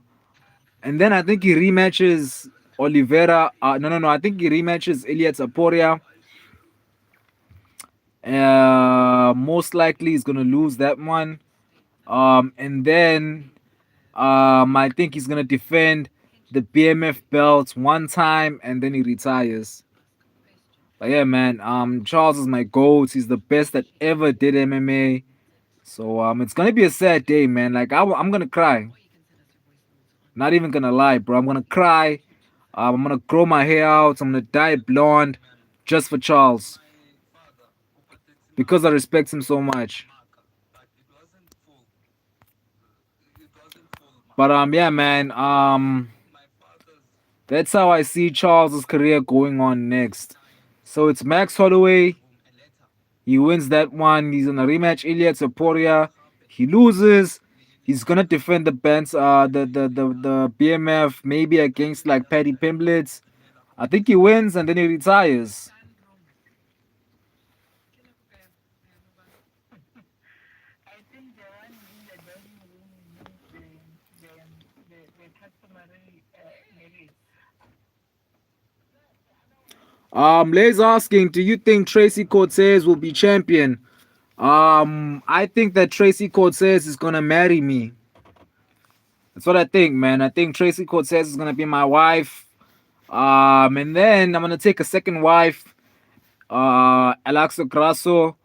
and then I think he rematches Oliveira. No. I think he rematches Ilya Taporia. Most likely he's gonna lose that one. And then I think he's gonna defend the BMF belt one time, and then he retires. But yeah, man. Charles is my goat. He's the best that ever did MMA. So it's gonna be a sad day, man. Like I'm gonna cry. Not even gonna lie, bro. I'm gonna cry. I'm gonna grow my hair out. I'm gonna dye it blonde, just for Charles because I respect him so much. But yeah, man. That's how I see Charles's career going on next. So it's Max Holloway. He wins that one. He's in a rematch. Ilya Topuria. He loses. He's gonna defend the bands, the BMF maybe against like Paddy Pimblett. I think he wins and then he retires. Lay's asking, do you think Tracy Cortez will be champion? I think that Tracy Cortez is gonna marry me. That's what I think, man. I think Tracy Cortez is gonna be my wife. And then I'm gonna take a second wife, Alexa Grasso,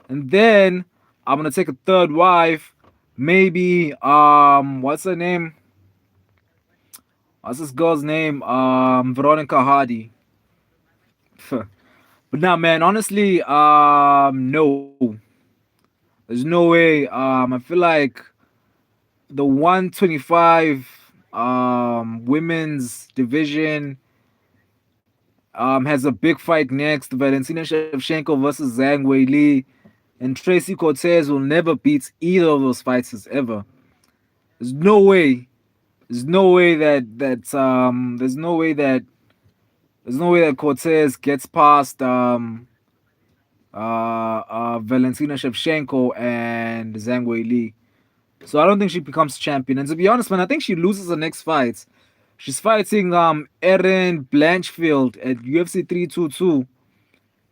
and then I'm gonna take a third wife, maybe what's her name? What's this girl's name? Veronica Hardy. But now, man, honestly, no, there's no way. I feel like the 125 women's division has a big fight next. Valentina Shevchenko versus Zhang Weili, and Tracy Cortez will never beat either of those fighters ever. There's no way. There's no way that Cortez gets past Valentina Shevchenko and Zhang Weili. So I don't think she becomes champion. And to be honest, man, I think she loses the next fight. She's fighting Erin Blanchfield at UFC 322.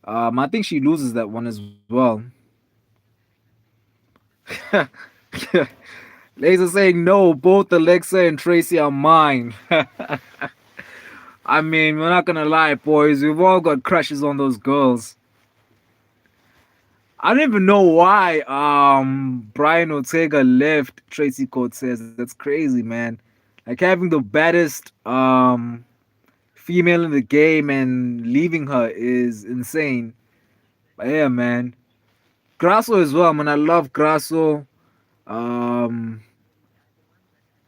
I think she loses that one as well. Laser saying no, both Alexa and Tracy are mine. I mean, we're not gonna lie, boys. We've all got crushes on those girls. I don't even know why Brian Ortega left Tracy Cortez. That's crazy, man. Like having the baddest female in the game and leaving her is insane. But yeah, man. Grasso as well, man. I love Grasso. Um,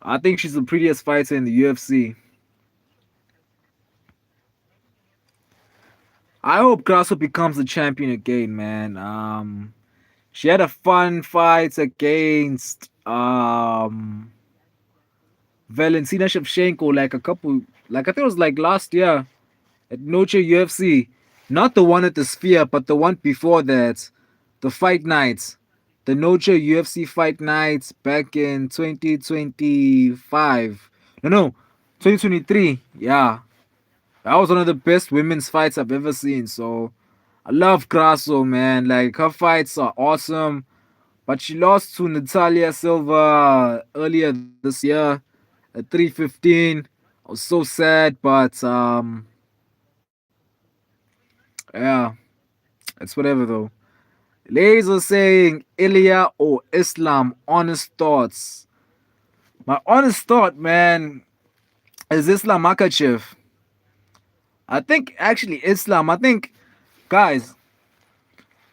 I think she's the prettiest fighter in the UFC. I hope Grasso becomes the champion again, man. She had a fun fight against Valentina Shevchenko like I think it was like last year at Noche UFC. Not the one at the Sphere, but the one before that, the fight nights, the Noche UFC fight nights back in 2025. No, 2023. Yeah, that was one of the best women's fights I've ever seen. So I love Grasso, man. Like her fights are awesome. But she lost to Natalia Silva earlier this year at 315. I was so sad, but yeah, it's whatever though. Laser saying Ilya or Islam. Honest thoughts. My honest thought, man, is Islam Makachev. I think actually Islam. I think, guys,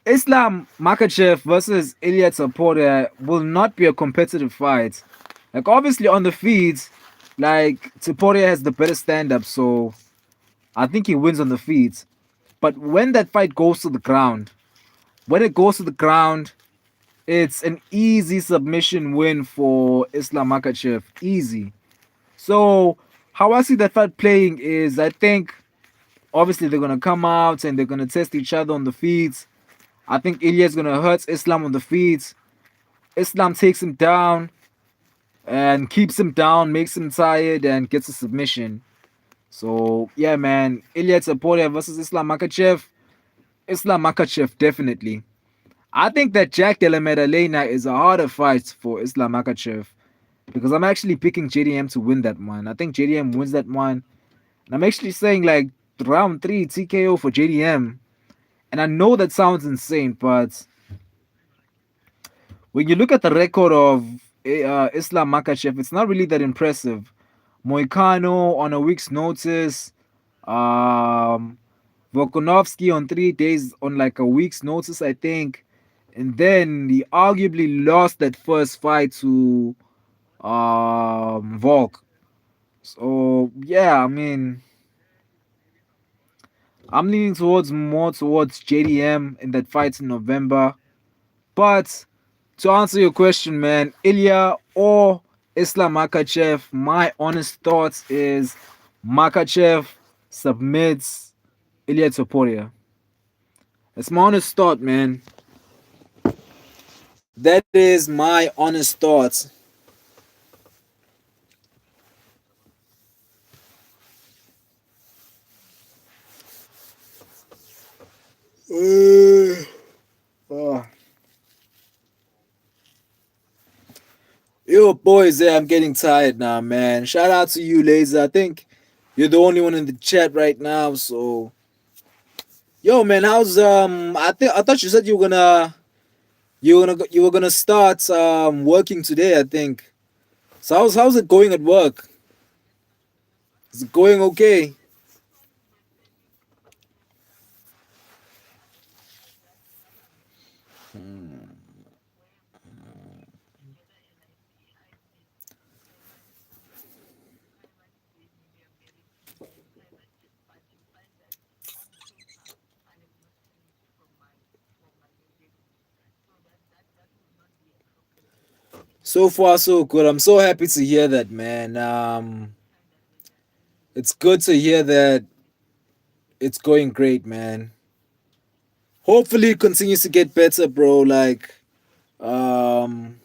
Islam Makachev versus Ilya Taporia will not be a competitive fight. Like obviously on the feet, like Taporia has the better stand up, so I think he wins on the feet. But when that fight goes to the ground, when it goes to the ground, it's an easy submission win for Islam Makachev. Easy. So how I see that fight playing is I think obviously they're gonna come out and they're gonna test each other on the feet. I think Ilya's gonna hurt Islam on the feet. Islam takes him down and keeps him down, makes him tired, and gets a submission. So yeah, man, Ilya Taporia versus Islam Makachev. Islam Makachev definitely. I think that Jack Della Maddalena is a harder fight for Islam Makachev because I'm actually picking JDM to win that one. I think JDM wins that one. And I'm actually saying like round 3 TKO for JDM. And I know that sounds insane, but when you look at the record of Islam Makachev, it's not really that impressive. Moicano on a week's notice, um, Volkanovski on 3 days on like a week's notice, I think. And then he arguably lost that first fight to Volk. So yeah, I mean, I'm leaning towards more towards JDM in that fight in November. But to answer your question, man, Ilya or Islam Makachev, my honest thoughts is Makachev submits Ilya Topuria. That's my honest thought, man. That is my honest thoughts. Oh. Yo, boys, yeah, I'm getting tired now, man. Shout out to you, Laser. I think you're the only one in the chat right now. So, yo, man, how's I thought you said you were gonna start working today. I think. So how's it going at work? Is it going okay? So far, so good. I'm so happy to hear that, man. It's good to hear that it's going great, man. Hopefully, it continues to get better, bro. Um,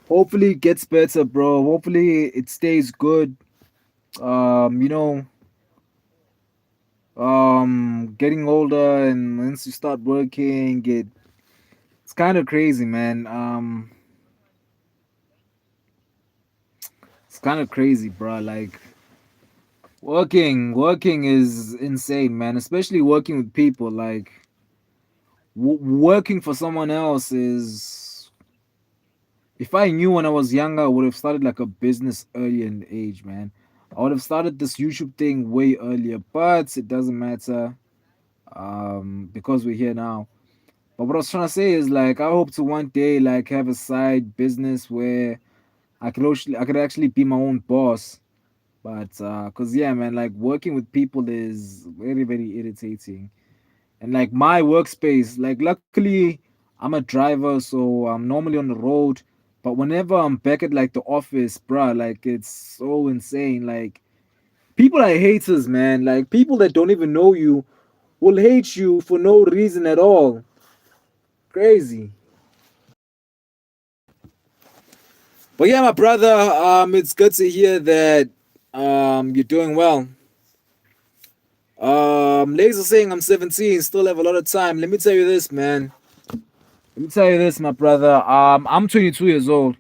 hopefully it gets better, bro. Hopefully it stays good. You know, getting older and once you start working, it's kind of crazy, man. It's kind of crazy, bro. Like working is insane, man. Especially working with people. Like working for someone else is. If I knew when I was younger, I would have started like a business earlier in the age, man. I would have started this YouTube thing way earlier, but it doesn't matter because we're here now. But what I was trying to say is like I hope to one day like have a side business where I could actually be my own boss. But cause yeah, man, like working with people is very very irritating. And like my workspace, like luckily I'm a driver, so I'm normally on the road. But whenever I'm back at like the office, bruh, like it's so insane. Like people are haters, man. Like people that don't even know you will hate you for no reason at all. Crazy. But yeah, my brother, it's good to hear that you're doing well. Laser saying I'm 17, still have a lot of time. Let me tell you this, man. Let me tell you this, my brother. I'm 22 years old.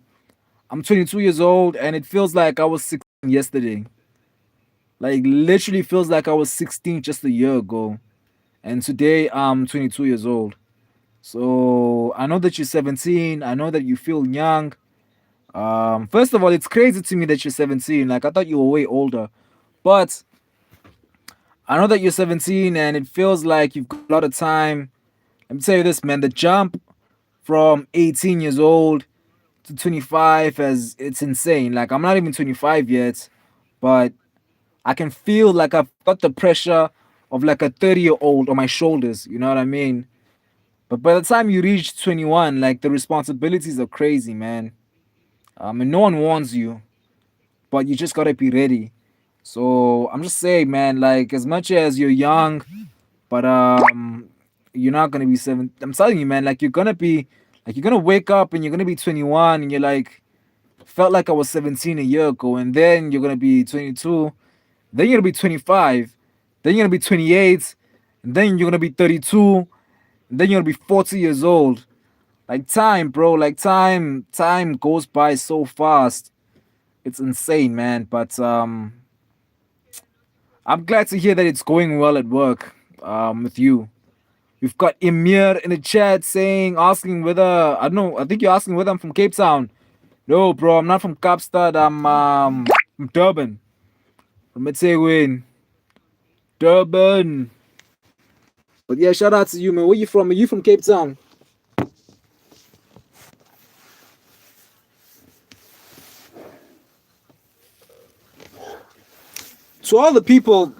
I'm 22 years old, and it feels like I was 16 yesterday. Like literally feels like I was 16 just a year ago. And today I'm 22 years old. So I know that you're 17. I know that you feel young. First of all, it's crazy to me that you're 17. Like I thought you were way older. But I know that you're 17 and it feels like you've got a lot of time. Let me tell you this, man. The jump from 18 years old to 25 as it's insane. Like I'm not even 25 yet, but I can feel like I've got the pressure of like a 30-year-old on my shoulders. You know what I mean? But by the time you reach 21, like the responsibilities are crazy, man. And no one warns you, but you just gotta be ready. So I'm just saying, man, like as much as you're young, but you're not gonna be seven. I'm telling you, man, like you're gonna wake up and you're gonna be 21, and you're like, felt like I was 17 a year ago, and then you're gonna be 22, then you're gonna be 25, then you're gonna be 28, and then you're gonna be 32, and then you're gonna be 40 years old. Like time, bro, like time goes by so fast. It's insane, man. But I'm glad to hear that it's going well at work with you. We've got Emir in the chat asking whether, I don't know, I think you're asking whether I'm from Cape Town. No, bro, I'm not from Kapstad. I'm from Durban, from Etegwin. Durban. But yeah, shout out to you, man. Where you from? Are you from Cape Town? To all the people,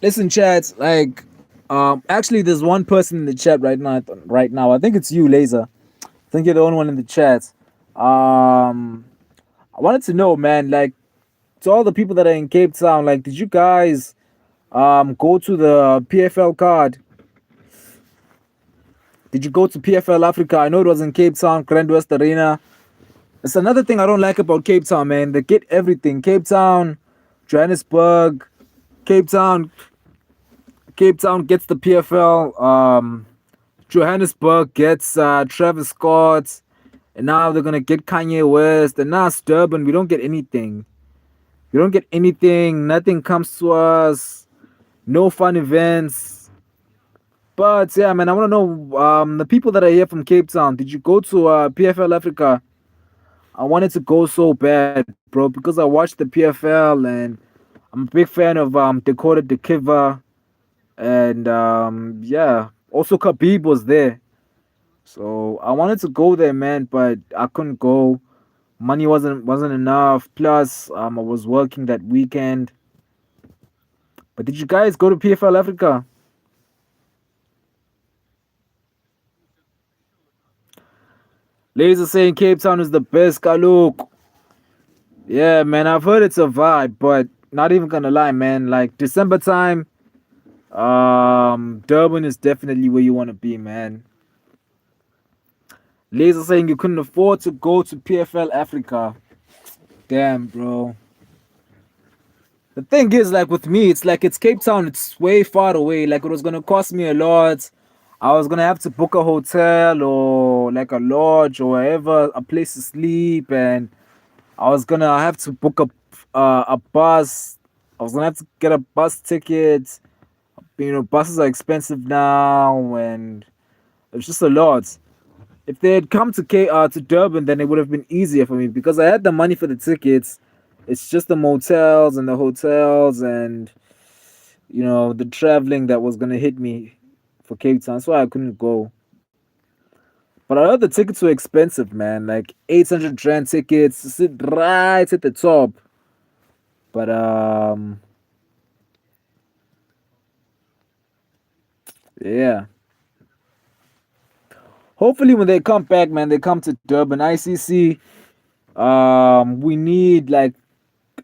listen, chat. Like, actually, there's one person in the chat right now. Right now, I think it's you, Laser. I think you're the only one in the chat. I wanted to know, man. Like, to all the people that are in Cape Town, like, did you guys go to the PFL card? Did you go to PFL Africa? I know it was in Cape Town, Grand West Arena. It's another thing I don't like about Cape Town, man. They get everything. Cape Town, Johannesburg, Cape Town, Cape Town gets the PFL. Johannesburg gets Travis Scott, and now they're gonna get Kanye West, and now it's Durban. We don't get anything. We don't get anything. Nothing comes to us. No fun events. But yeah, man, I want to know the people that are here from Cape Town. Did you go to PFL Africa? I wanted to go so bad, bro, because I watched the PFL and I'm a big fan of Dakota Dekiva and yeah, also Khabib was there. So I wanted to go there, man, but I couldn't go. Money wasn't enough. Plus, I was working that weekend. But did you guys go to PFL Africa? Ladies are saying Cape Town is the best. Kaluk. Yeah, man, I've heard it's a vibe, but not even gonna lie, man. Like December time, Durban is definitely where you want to be, man. Laser saying you couldn't afford to go to PFL Africa. Damn, bro. The thing is, like with me, it's like it's Cape Town. It's way far away. Like it was gonna cost me a lot. I was gonna have to book a hotel or like a lodge or wherever, a place to sleep, and I was gonna have to book a bus. I was gonna have to get a bus ticket. You know, buses are expensive now, and it's just a lot. If they had come to to Durban, then it would have been easier for me because I had the money for the tickets. It's just the motels and the hotels and the traveling that was gonna hit me for Cape Town. That's why I couldn't go. But I heard the tickets were expensive, man. Like 800 rand tickets to sit right at the top. But yeah. Hopefully when they come back, man, they come to Durban ICC. We need like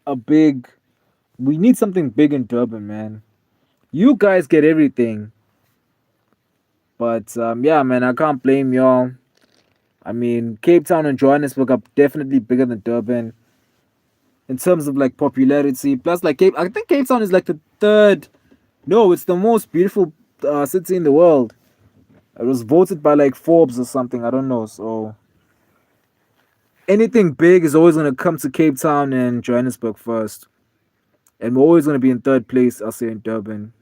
a big we need something big in Durban, man. You guys get everything. But yeah, man, I can't blame y'all. I mean, Cape Town and Johannesburg are definitely bigger than Durban in terms of like popularity. Plus, like I think Cape Town is like the third. No, it's the most beautiful city in the world. It was voted by like Forbes or something. I don't know. So anything big is always gonna come to Cape Town and Johannesburg first, and we're always gonna be in third place. I'll say in Durban.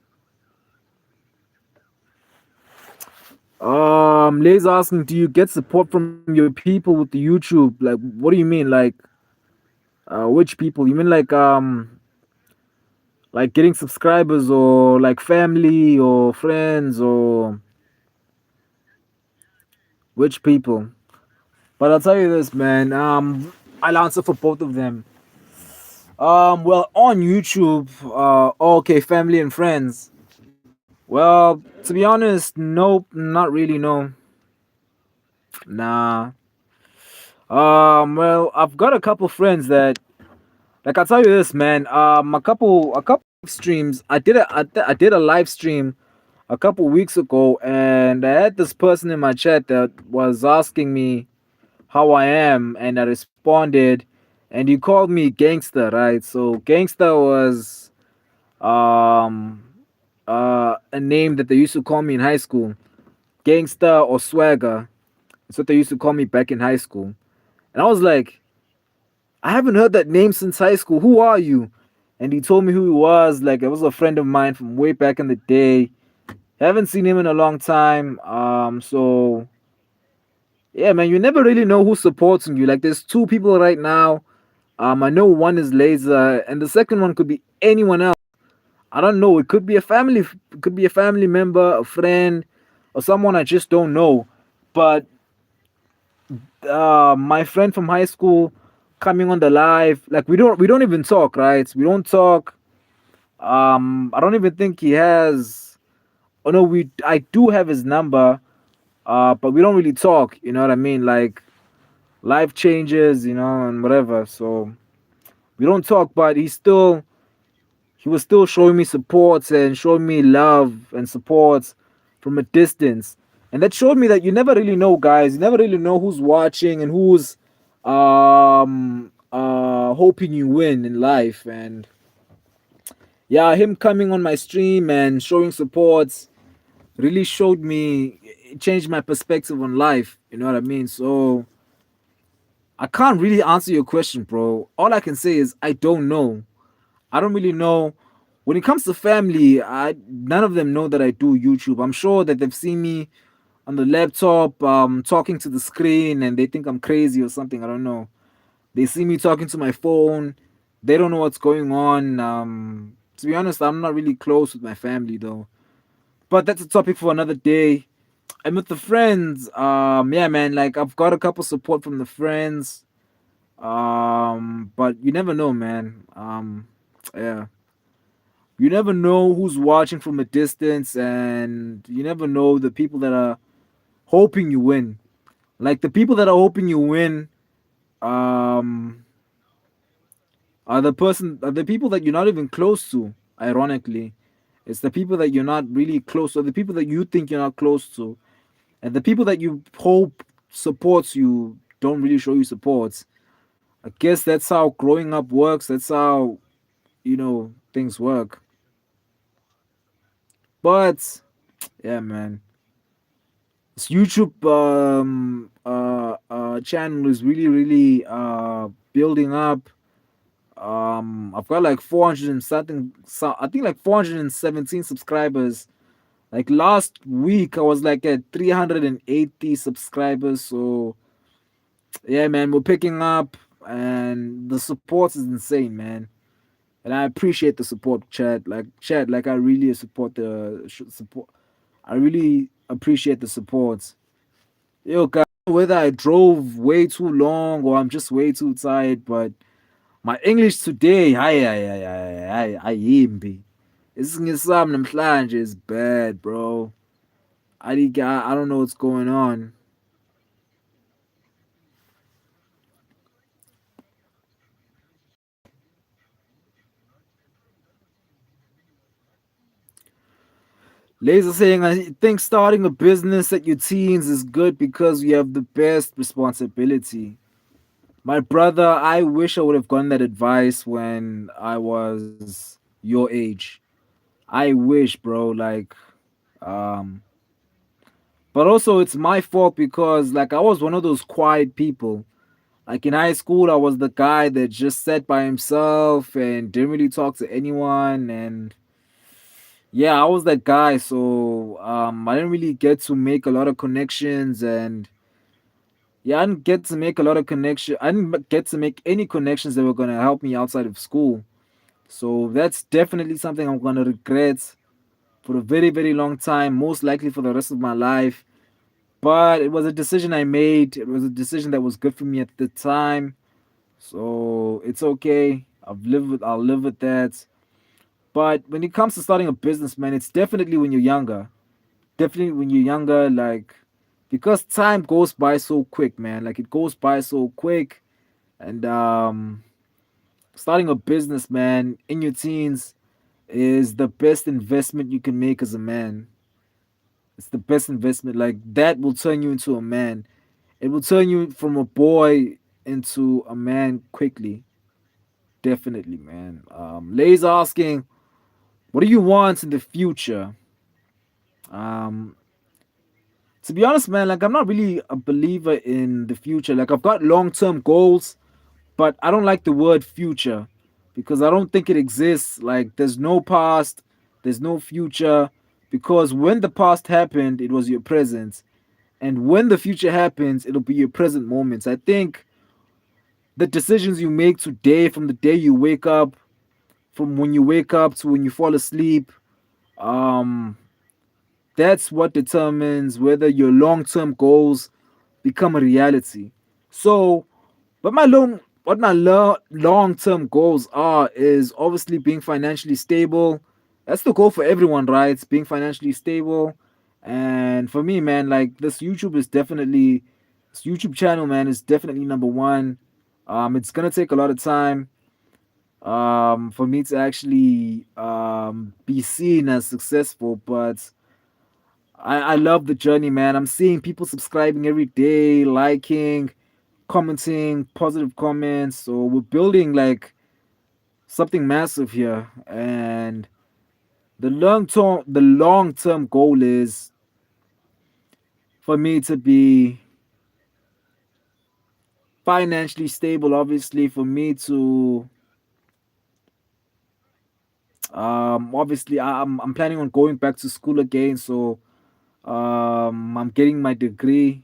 Lay's asking, do you get support from your people with the YouTube? Like, what do you mean? Which people? You mean like getting subscribers or like family or friends or which people? But I'll tell you this, man. I'll answer for both of them. Well, on YouTube, okay, family and friends. Well, to be honest, nope, not really. No, nah. Well, I've got a couple friends that, like, I'll tell you this, man. A couple of streams. I did a live stream a couple weeks ago, and I had this person in my chat that was asking me how I am, and I responded, and he called me gangster, right? So gangster was um a name that they used to call me in high school. Gangster or swagger. That's what they used to call me back in high school. And I was like, I haven't heard that name since high school. Who are you? And he told me who he was. Like it was a friend of mine from way back in the day. Haven't seen him in a long time. So yeah, man, you never really know who's supporting you. Like there's two people right now. I know one is Laser, and the second one could be anyone else. I don't know. It could be a family. It could be a family member, a friend, or someone I just don't know. But my friend from high school coming on the live, like we don't even talk, right? We don't talk. I don't even think he has. Oh no, we I do have his number. But we don't really talk. You know what I mean? Like life changes, and whatever. So we don't talk. But he was still showing me support and showing me love and support from a distance. And that showed me that you never really know, guys. You never really know who's watching and who's hoping you win in life. And yeah, him coming on my stream and showing support really showed me, it changed my perspective on life. You know what I mean? So I can't really answer your question, bro. All I can say is I don't know. I don't really know. When it comes to family, I none of them know that I do YouTube. I'm sure that they've seen me on the laptop, talking to the screen, and they think I'm crazy or something. I don't know. They see me talking to my phone. They don't know what's going on. To be honest, I'm not really close with my family though. But that's a topic for another day. And with the friends, yeah, man, like I've got a couple support from the friends. But you never know, man. Yeah. You never know who's watching from a distance, and you never know the people that are hoping you win. Like the people that are hoping you win, um, are the people that you're not even close to. Ironically, it's the people that you're not really close to, the people that you think you're not close to, and the people that you hope supports you don't really show you support. I guess that's how growing up works. That's how things work. But yeah, man, this YouTube channel is really really building up. I've got like 400 and something. So I think like 417 subscribers. Like last week, I was like at 380 subscribers. So yeah, man, we're picking up, and the support is insane, man. And I appreciate the support, Chad. Like Chad, like I really support the support. I really appreciate the support. Yo, guys, whether I drove way too long or I'm just way too tired, but my English today, ayimbi. Isingisi namhlanje is bad, bro. I don't know what's going on. Laser saying, I think starting a business at your teens is good because you have the best responsibility. My brother, I wish I would have gotten that advice when I was your age. I wish, bro. Like, um, but also it's my fault because like I was one of those quiet people. Like in high school, I was the guy that just sat by himself and didn't really talk to anyone. And yeah, I was that guy. So I didn't really get to make a lot of connections, and yeah, I didn't get to make a lot of connection. I didn't get to make any connections that were gonna help me outside of school. So that's definitely something I'm gonna regret for a very, very long time, most likely for the rest of my life. But it was a decision I made. It was a decision that was good for me at the time. So it's okay. I'll live with that. But when it comes to starting a business, man, it's definitely when you're younger. Definitely when you're younger, like because time goes by so quick, man. Like it goes by so quick. And starting a business, man, in your teens is the best investment you can make as a man. It's the best investment. Like that will turn you into a man. It will turn you from a boy into a man quickly. Definitely, man. Lay's asking, what do you want in the future? Um, to be honest, man, like I'm not really a believer in the future. Like I've got long-term goals, but I don't like the word future because I don't think it exists. Like there's no past, there's no future, because when the past happened, it was your present. And when the future happens, it'll be your present moments. I think the decisions you make today, from the day you wake up, from when you wake up to when you fall asleep. Um, that's what determines whether your long-term goals become a reality. So, but my long-term goals are is obviously being financially stable. That's the goal for everyone, right? It's being financially stable. And for me, man, like this YouTube channel, man, is definitely number one. It's gonna take a lot of time for me to actually be seen as successful, but I love the journey, man. I'm seeing people subscribing every day, liking, commenting, positive comments. So we're building like something massive here. And the long term goal is for me to be financially stable, obviously, for me to obviously I'm planning on going back to school again. So I'm getting my degree.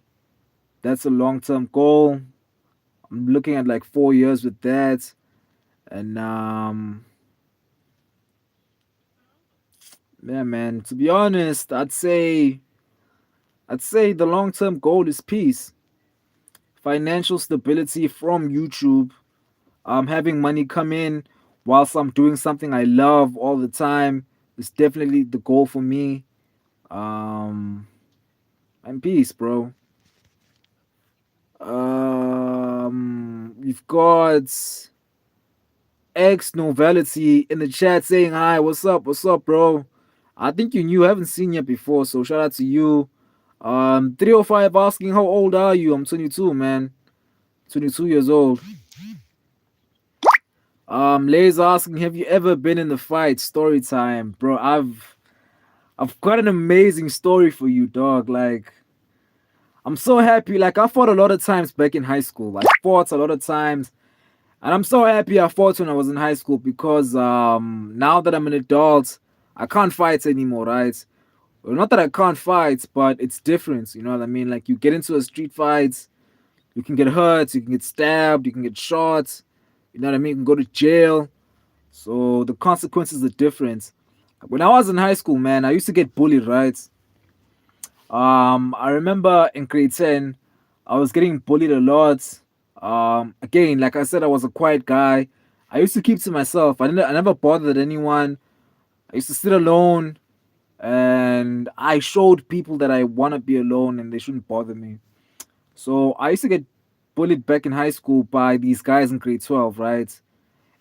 That's a long term goal. I'm looking at like 4 years with that. And yeah, man, to be honest, I'd say the long term goal is peace, financial stability from YouTube, having money come in whilst I'm doing something I love all the time is definitely the goal for me. Um, and peace, bro. We've got X Novelity in the chat saying hi. What's up? What's up, bro? I think you knew. I haven't seen you before, so shout out to you. 305 asking how old are you? I'm 22, man. 22 years old. Lay's asking, have you ever been in the fight? Story time, bro. I've got an amazing story for you, dog. Like, I'm so happy. Like, I fought a lot of times back in high school. I fought a lot of times, and I'm so happy I fought when I was in high school because now that I'm an adult, I can't fight anymore, right? Well, not that I can't fight, but it's different. You know what I mean? Like, you get into a street fight, you can get hurt, you can get stabbed, you can get shot. You know what I mean? You can go to jail. So the consequences are different. When I was in high school, man, I used to get bullied, right? I remember in grade 10, I was getting bullied a lot. Again, like I said, I was a quiet guy. I used to keep to myself. I never bothered anyone. I used to sit alone, and I showed people that I want to be alone and they shouldn't bother me. So I used to get bullied back in high school by these guys in grade 12, right?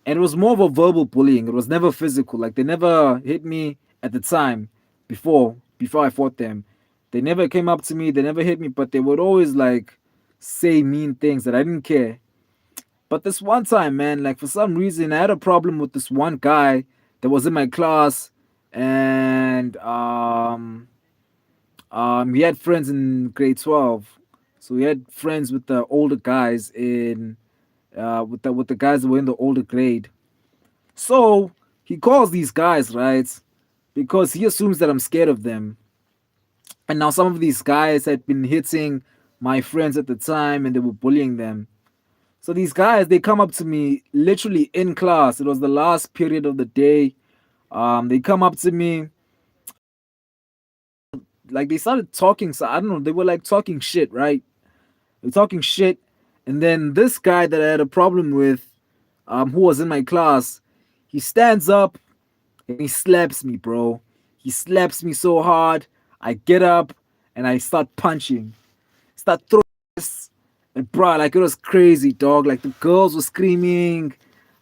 And it was more of a verbal bullying. It was never physical. Like they never hit me at the time before I fought them. They never came up to me. They never hit me, but they would always like say mean things that I didn't care. But this one time, man, like for some reason, I had a problem with this one guy that was in my class, and he had friends in grade 12, so he had friends with the older guys in with the guys that were in the older grade. So he calls these guys, right? Because he assumes that I'm scared of them. And now some of these guys had been hitting my friends at the time and they were bullying them. So these guys, they come up to me literally in class. It was the last period of the day. They come up to me, like they started talking. So I don't know, they were like talking shit, right? They're talking shit. And then this guy that I had a problem with, who was in my class, he stands up and he slaps me, bro. He slaps me so hard. I get up and I start punching, start throwing this, and bro, like it was crazy, dog. Like the girls were screaming,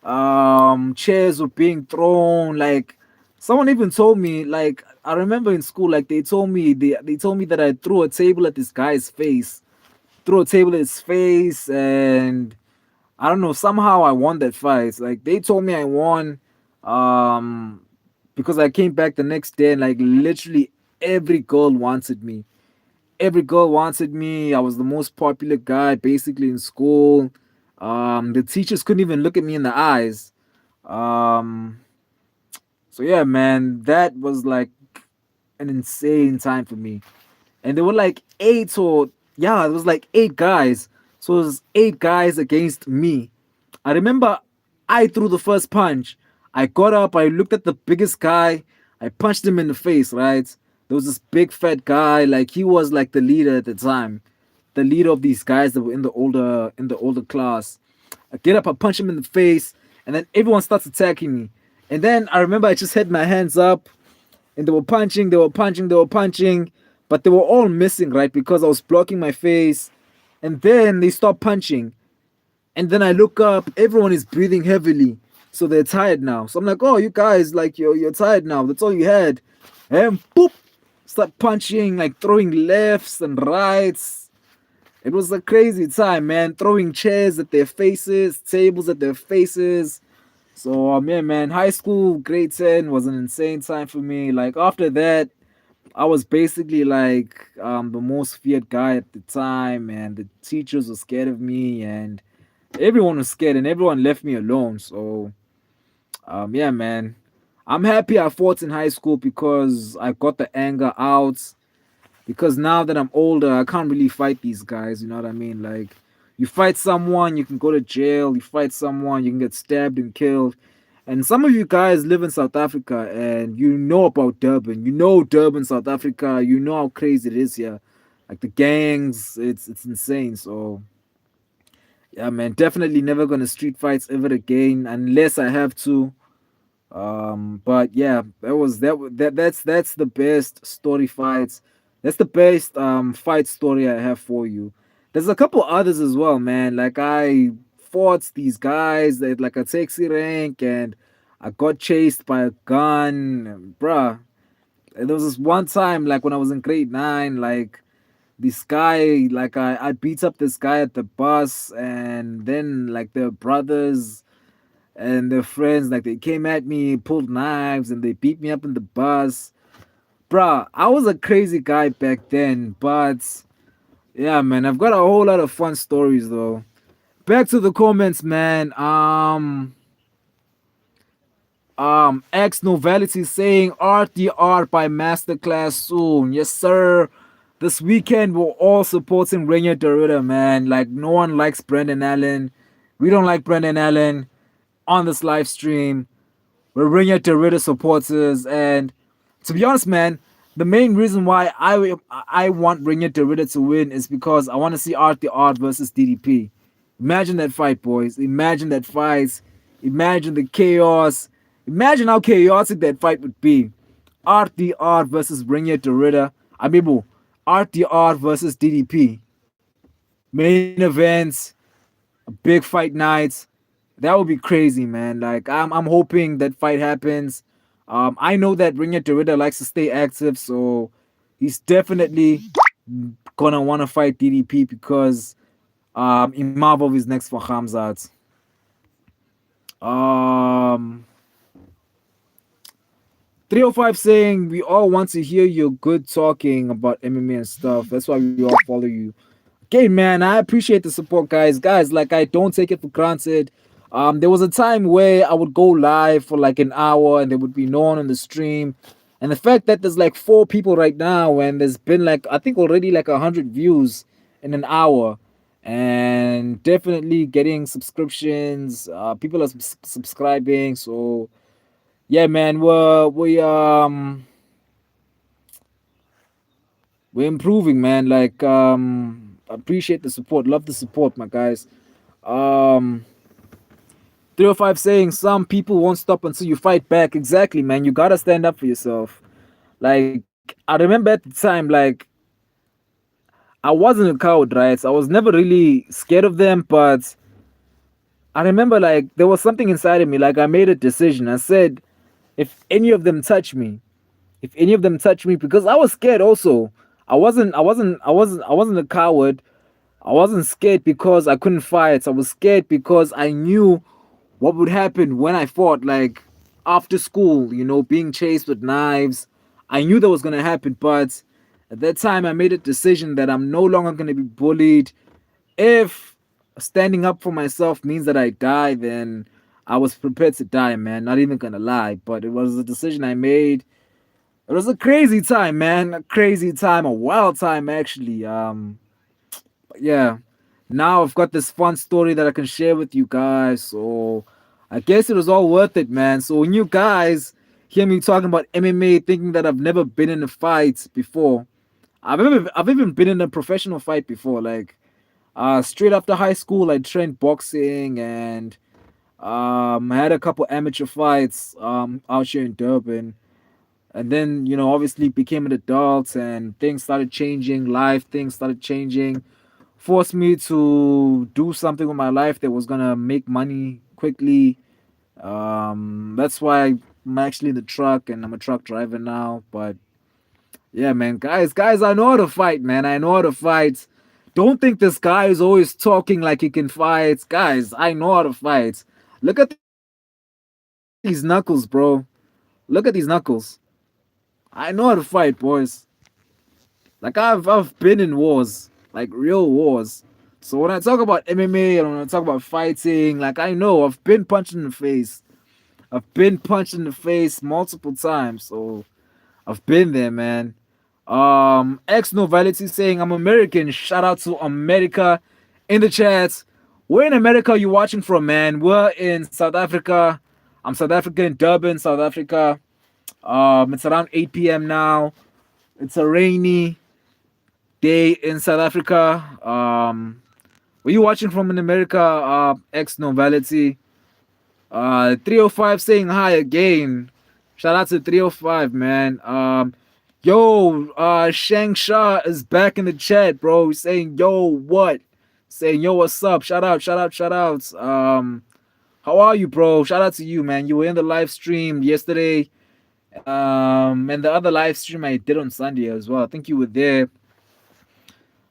chairs were being thrown. Like someone even told me, like I remember in school, like they told me that I threw a table at this guy's face, threw a table at his face, and I don't know. Somehow I won that fight. Like they told me I won, um, because I came back the next day and like literally every girl wanted me. Every girl wanted me. I was the most popular guy basically in school. The teachers couldn't even look at me in the eyes. Um, so yeah, man, that was like an insane time for me. And there were like it was like 8 guys. So it was 8 guys against me. I remember I threw the first punch. I got up, I looked at the biggest guy, I punched him in the face, right? There was this big fat guy, like he was like the leader at the time, the leader of these guys that were in the older class. I get up, I punch him in the face, and then everyone starts attacking me. And then I remember I just had my hands up, and they were punching, but they were all missing, right? Because I was blocking my face. And then they stopped punching. And then I look up, everyone is breathing heavily. So they're tired now. So I'm like, oh, you guys, like you're tired now. That's all you had. And boop, start punching, like throwing lefts and rights. It was a crazy time, man. Throwing chairs at their faces, tables at their faces. So yeah, man, high school, grade 10 was an insane time for me. Like after that, I was basically like the most feared guy at the time, and the teachers were scared of me, and everyone was scared, and everyone left me alone. So yeah, man, I'm happy I fought in high school because I got the anger out. Because now that I'm older, I can't really fight these guys. You know what I mean? Like, you fight someone, you can go to jail. You fight someone, you can get stabbed and killed. And some of you guys live in South Africa and you know about Durban. You know Durban, South Africa. You know how crazy it is here. Like the gangs, it's insane. So yeah, man, definitely never gonna street fights ever again unless I have to. But yeah, that's the best story fights. That's the best fight story I have for you. There's a couple others as well, man. Like I fought these guys at like a taxi rank, and I got chased by a gun, bruh. And there was this one time, like when I was in grade 9, like this guy, like I beat up this guy at the bus, and then like their brothers and their friends, like they came at me, pulled knives, and they beat me up in the bus. Bruh, I was a crazy guy back then, but yeah, man, I've got a whole lot of fun stories though. Back to the comments, man. X Novelity saying RTR by Masterclass soon. Yes, sir. This weekend we're all supporting Rainier Derrida, man. Like no one likes Brendan Allen. We don't like Brendan Allen on this live stream. We're Rainier Derrida supporters, and to be honest, man, the main reason why I want Rainier Derrida to win is because I want to see Art the Art versus DDP. Imagine that fight, boys. Imagine that fight. Imagine the chaos. Imagine how chaotic that fight would be. Art the Art versus Rainier Derrida. Amiibo. Art the Art versus DDP. Main events, a big fight night. That would be crazy, man. Like I'm hoping that fight happens. I know that Ringer Derrida likes to stay active, so he's definitely gonna want to fight DDP because Imavov is next for Hamzat. Um 305 saying we all want to hear your good talking about MMA and stuff. That's why we all follow you. Okay, man, I appreciate the support, guys. Guys, like I don't take it for granted. There was a time where I would go live for like an hour and there would be no one on the stream. And the fact that there's like 4 people right now and there's been like I think already like 100 views in an hour, and definitely getting subscriptions. People are subscribing, so yeah, man, we're improving, man. Like appreciate the support, love the support, my guys. Um 305 saying some people won't stop until you fight back. Exactly, man. You gotta stand up for yourself. Like I remember at the time, like I wasn't a coward, right? I was never really scared of them, but I remember like there was something inside of me. Like I made a decision. I said, if any of them touch me, if any of them touch me, because I was scared also. I wasn't a coward. I wasn't scared because I couldn't fight. I was scared because I knew what would happen when I fought, like after school, being chased with knives. I knew that was gonna happen, but at that time I made a decision that I'm no longer gonna be bullied. If standing up for myself means that I die, then I was prepared to die, man. Not even gonna lie, but it was a decision I made. It was a crazy time, man. A crazy time, a wild time actually. Yeah. Now I've got this fun story that I can share with you guys. So I guess it was all worth it, man. So when you guys hear me talking about MMA, thinking that I've never been in a fight before, I've even been in a professional fight before. Like straight after high school, I trained boxing and I had a couple amateur fights out here in Durban. And then, obviously became an adult and things started changing, life things started changing, forced me to do something with my life that was gonna make money quickly. That's why I'm actually in the truck and I'm a truck driver now. But yeah, man, guys, I know how to fight, man. I know how to fight. Don't think this guy is always talking like he can fight. Guys, I know how to fight. Look at these knuckles, bro. Look at these knuckles. I know how to fight, boys. Like I've been in wars, like real wars. So when I talk about MMA and when I talk about fighting, like I know I've been punched in the face. I've been punched in the face multiple times. So I've been there, man. Ex Novality saying I'm American. Shout out to America in the chat. Where in America are you watching from, man? We're in South Africa. I'm South African, Durban, South Africa. It's around 8 p.m. now. It's a rainy day in South Africa. Were you watching from in America? Ex Novality. 305 saying hi again. Shout out to 305, man. Shang Shah is back in the chat, bro. He's saying, yo, what? Saying, yo, what's up? Shout out, shout out, shout out. How are you, bro? Shout out to you, man. You were in the live stream yesterday. And the other live stream I did on Sunday as well. I think you were there.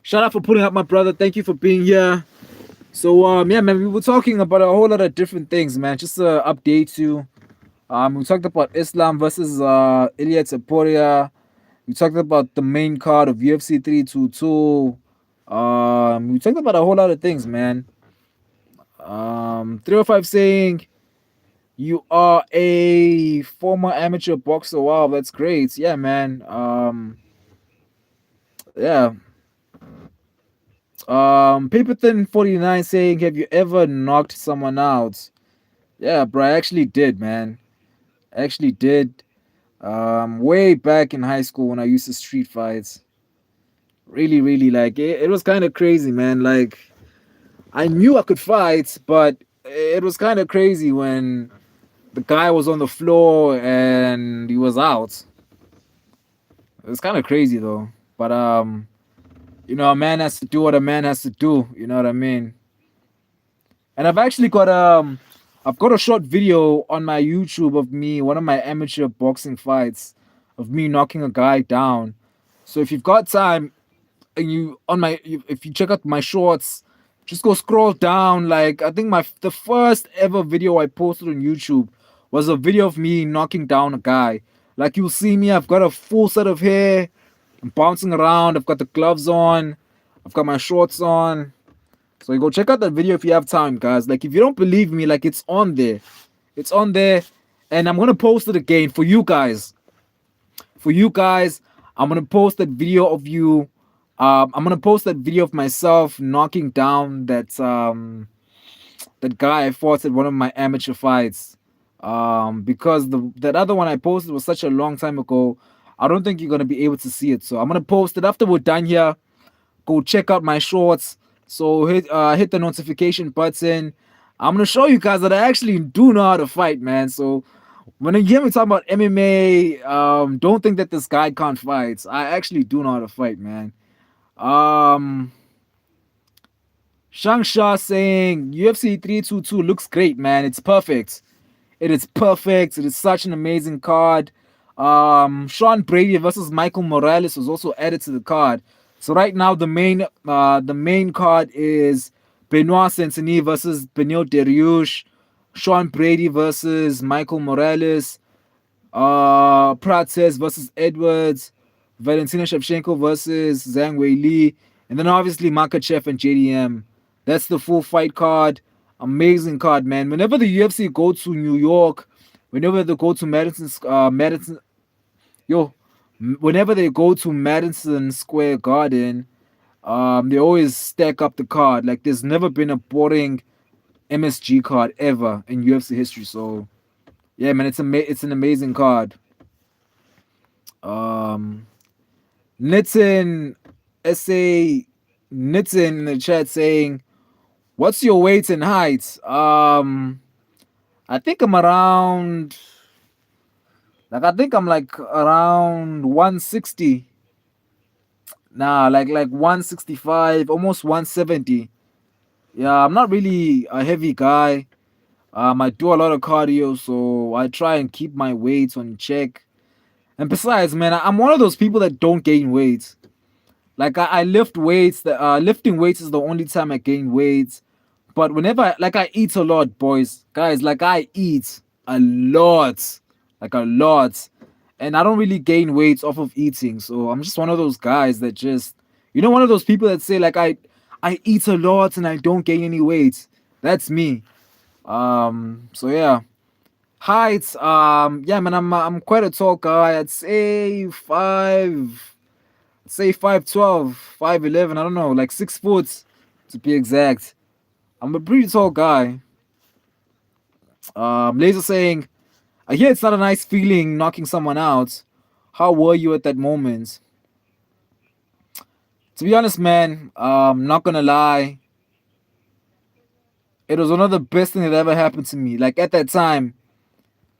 Shout out for putting up, my brother. Thank you for being here. So yeah, man, we were talking about a whole lot of different things, man. Just to update you. We talked about Islam versus Ilya Taporia. We talked about the main card of UFC 322. We talked about a whole lot of things, man. 305 saying you are a former amateur boxer. Wow, that's great. Yeah, man. Yeah. Paperthin 49 saying, have you ever knocked someone out? Yeah, bro, I actually did, man. I actually did. Way back in high school when I used to street fights. Really, really, like it was kind of crazy, man. Like I knew I could fight, but it was kind of crazy when the guy was on the floor and he was out. It was kind of crazy though. But a man has to do what a man has to do. You know what I mean? And I've got a short video on my YouTube of me, one of my amateur boxing fights, of me knocking a guy down. So if you've got time, and if you check out my shorts, just go scroll down. Like I think the first ever video I posted on YouTube was a video of me knocking down a guy. Like you'll see me, I've got a full set of hair, I'm bouncing around, I've got the gloves on, I've got my shorts on. So you go check out that video if you have time, guys. Like if you don't believe me, like it's on there. It's on there. And I'm gonna post it again for you guys. For you guys, I'm gonna post that video of you. I'm gonna post that video of myself knocking down that guy I fought at one of my amateur fights. Because that other one I posted was such a long time ago. I don't think you're gonna be able to see it. So I'm gonna post it after we're done here. Go check out my shorts. So hit the notification button. I'm gonna show you guys that I actually do know how to fight, man. So when you hear me talking about MMA, don't think that this guy can't fight. I actually do know how to fight, man. Shang Shah saying UFC 322 looks great, man. It's perfect. It is perfect. It is such an amazing card. Sean Brady versus Michael Morales was also added to the card. So right now the main card is Benoit Saint-Denis versus Benil Dariush, Sean Brady versus Michael Morales, Prates versus Edwards, Valentina Shevchenko versus Zhang Weili, and then obviously Makachev and JDM. That's the full fight card. Amazing card, man. Whenever the UFC go to New York, whenever they go to yo, whenever they go to Madison Square Garden, they always stack up the card. Like there's never been a boring MSG card ever in UFC history. So yeah, man, it's an amazing card. Um, Nitin, SA Nitin in the chat saying, "What's your weight and height?" I think I'm around. I think I'm like around 160. Nah, like 165, almost 170. Yeah, I'm not really a heavy guy. I do a lot of cardio, so I try and keep my weight on check. And besides, man, I'm one of those people that don't gain weight. Like I lift weights. Lifting weights is the only time I gain weight. But whenever I eat a lot, boys, guys, like I eat a lot, like a lot, and I don't really gain weight off of eating. So I'm just one of those guys that just, one of those people that say like I eat a lot and I don't gain any weight. That's me. So yeah. Height, yeah, man, I'm quite a tall guy. I'd say 5'12", 5'11", I don't know, like 6 foot to be exact. I'm a pretty tall guy. Laser saying, I hear it's not a nice feeling knocking someone out. How were you at that moment? To be honest, man, not gonna lie, it was one of the best things that ever happened to me. Like at that time,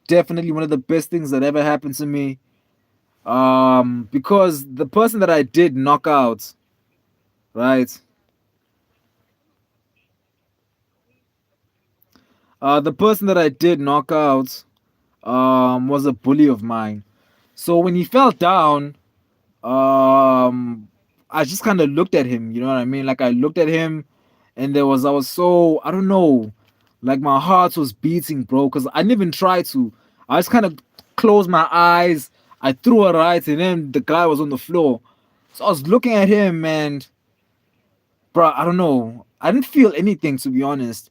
definitely one of the best things that ever happened to me. Because the person that I did knock out, right? The person that I did knock out, was a bully of mine. So when he fell down, um, I just kind of looked at him. You know what I mean? Like I looked at him, and I was so, I don't know, like my heart was beating, bro. Cause I didn't even try to. I just kind of closed my eyes. I threw a right, and then the guy was on the floor. So I was looking at him, and bro, I don't know. I didn't feel anything, to be honest.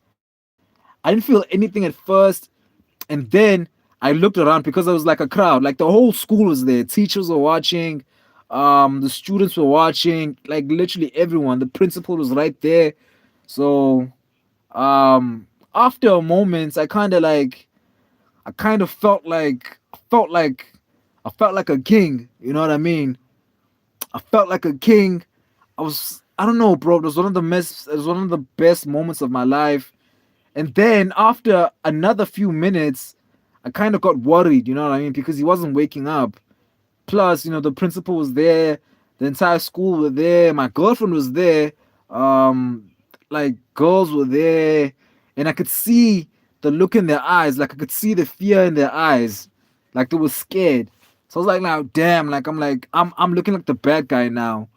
I didn't feel anything at first, and then I looked around because there was like a crowd. Like the whole school was there. Teachers were watching, the students were watching, like literally everyone. The principal was right there. So after a moment, I kind of felt like a king. You know what I mean? I felt like a king. I don't know, bro. It was one of the best moments of my life. And then after another few minutes, I kind of got worried, you know what I mean? Because he wasn't waking up. Plus, the principal was there, the entire school were there, my girlfriend was there, um, like girls were there, and I could see the look in their eyes, like I could see the fear in their eyes, like they were scared. So I was like, now, damn, I'm looking like the bad guy now.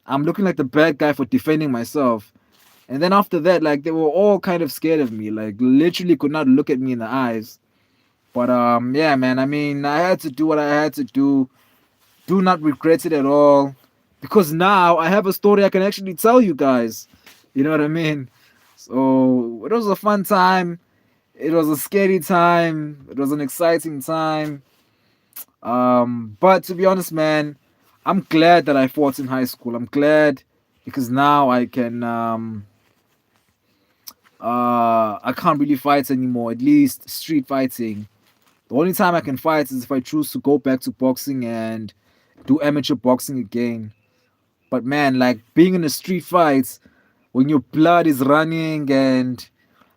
I'm looking like the bad guy for defending myself. And then after that, like they were all kind of scared of me, like literally could not look at me in the eyes. But yeah, man. I mean, I had to do what I had to do. Do not regret it at all, because now I have a story I can actually tell you guys. You know what I mean? So it was a fun time. It was a scary time. It was an exciting time. But to be honest, man, I'm glad that I fought in high school. I'm glad because now I can't really fight anymore. At least street fighting. The only time I can fight is if I choose to go back to boxing and do amateur boxing again. But man, like being in a street fight when your blood is running and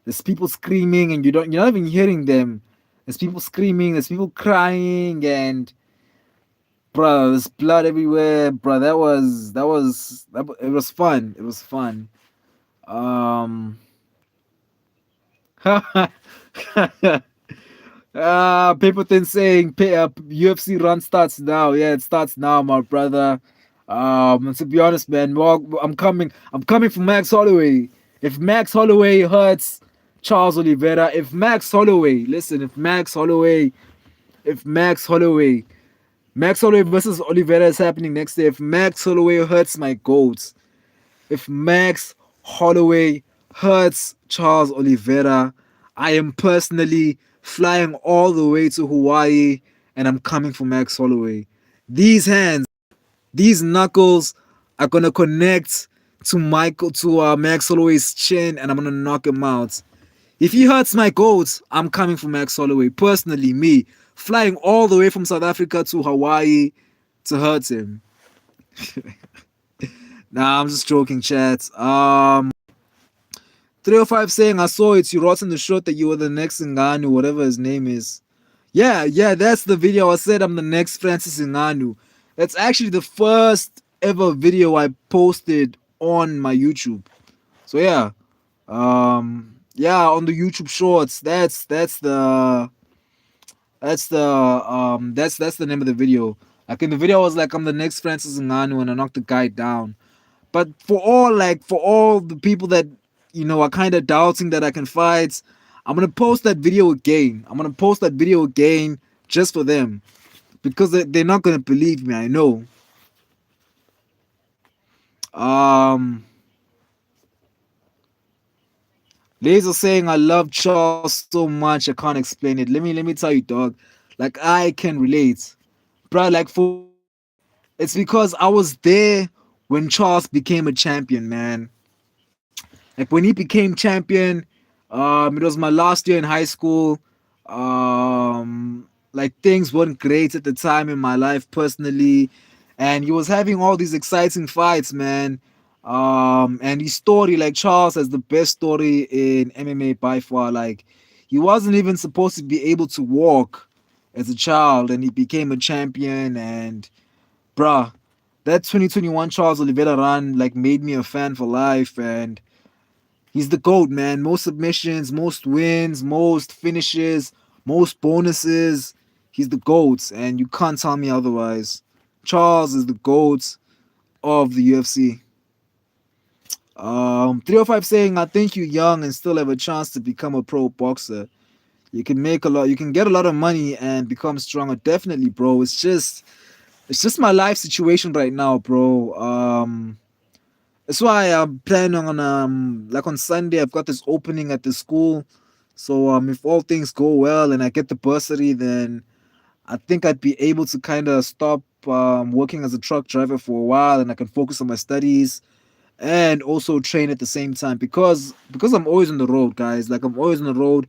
there's people screaming and you're not even hearing them. There's people screaming, there's people crying, and bro, there's blood everywhere, bro. It was fun. It was fun. Um People then saying UFC run starts now. Yeah, it starts now, my brother. To be honest, man, I'm coming for Max Holloway. If Max Holloway hurts Charles Oliveira, if Max Holloway versus Oliveira is happening next day, if Max Holloway hurts my goats, if Max Holloway hurts Charles Oliveira, I am personally flying all the way to Hawaii and I'm coming for Max Holloway. These hands, these knuckles are gonna connect to Max Holloway's chin and I'm gonna knock him out. If he hurts my goats, I'm coming for Max Holloway. Personally, me flying all the way from South Africa to Hawaii to hurt him. Nah, I'm just joking, chat. 305 saying I saw it. You wrote in the short that you were the next Ngannou, whatever his name is. Yeah, that's the video. I said I'm the next Francis Ngannou. That's actually the first ever video I posted on my YouTube. So yeah, on the YouTube Shorts. That's the name of the video. Like in the video, I was like, I'm the next Francis Ngannou, and I knocked the guy down. But for all the people that are kind of doubting that I can fight, I'm gonna post that video again. I'm gonna post that video again just for them because they're not gonna believe me. I know. Um, Laser saying I love Charles so much I can't explain it. Let me tell you, dog. Like I can relate, bro. Like for me, it's because I was there when Charles became a champion, man. Like when he became champion, it was my last year in high school. Like things weren't great at the time in my life personally, and he was having all these exciting fights, man. And his story, like Charles, has the best story in MMA by far. Like he wasn't even supposed to be able to walk as a child, and he became a champion. And bruh, that 2021 Charles Oliveira run like made me a fan for life, and he's the GOAT, man. Most submissions, most wins, most finishes, most bonuses. He's the GOAT, and you can't tell me otherwise. Charles is the GOAT of the UFC. 305 saying, I think you're young and still have a chance to become a pro boxer. You can make a lot, you can get a lot of money and become stronger. Definitely, bro. It's just my life situation right now, bro. That's why I'm planning on like on Sunday I've got this opening at the school. So if all things go well and I get the bursary, then I think I'd be able to kind of stop working as a truck driver for a while, and I can focus on my studies and also train at the same time because I'm always on the road, guys. Like I'm always on the road.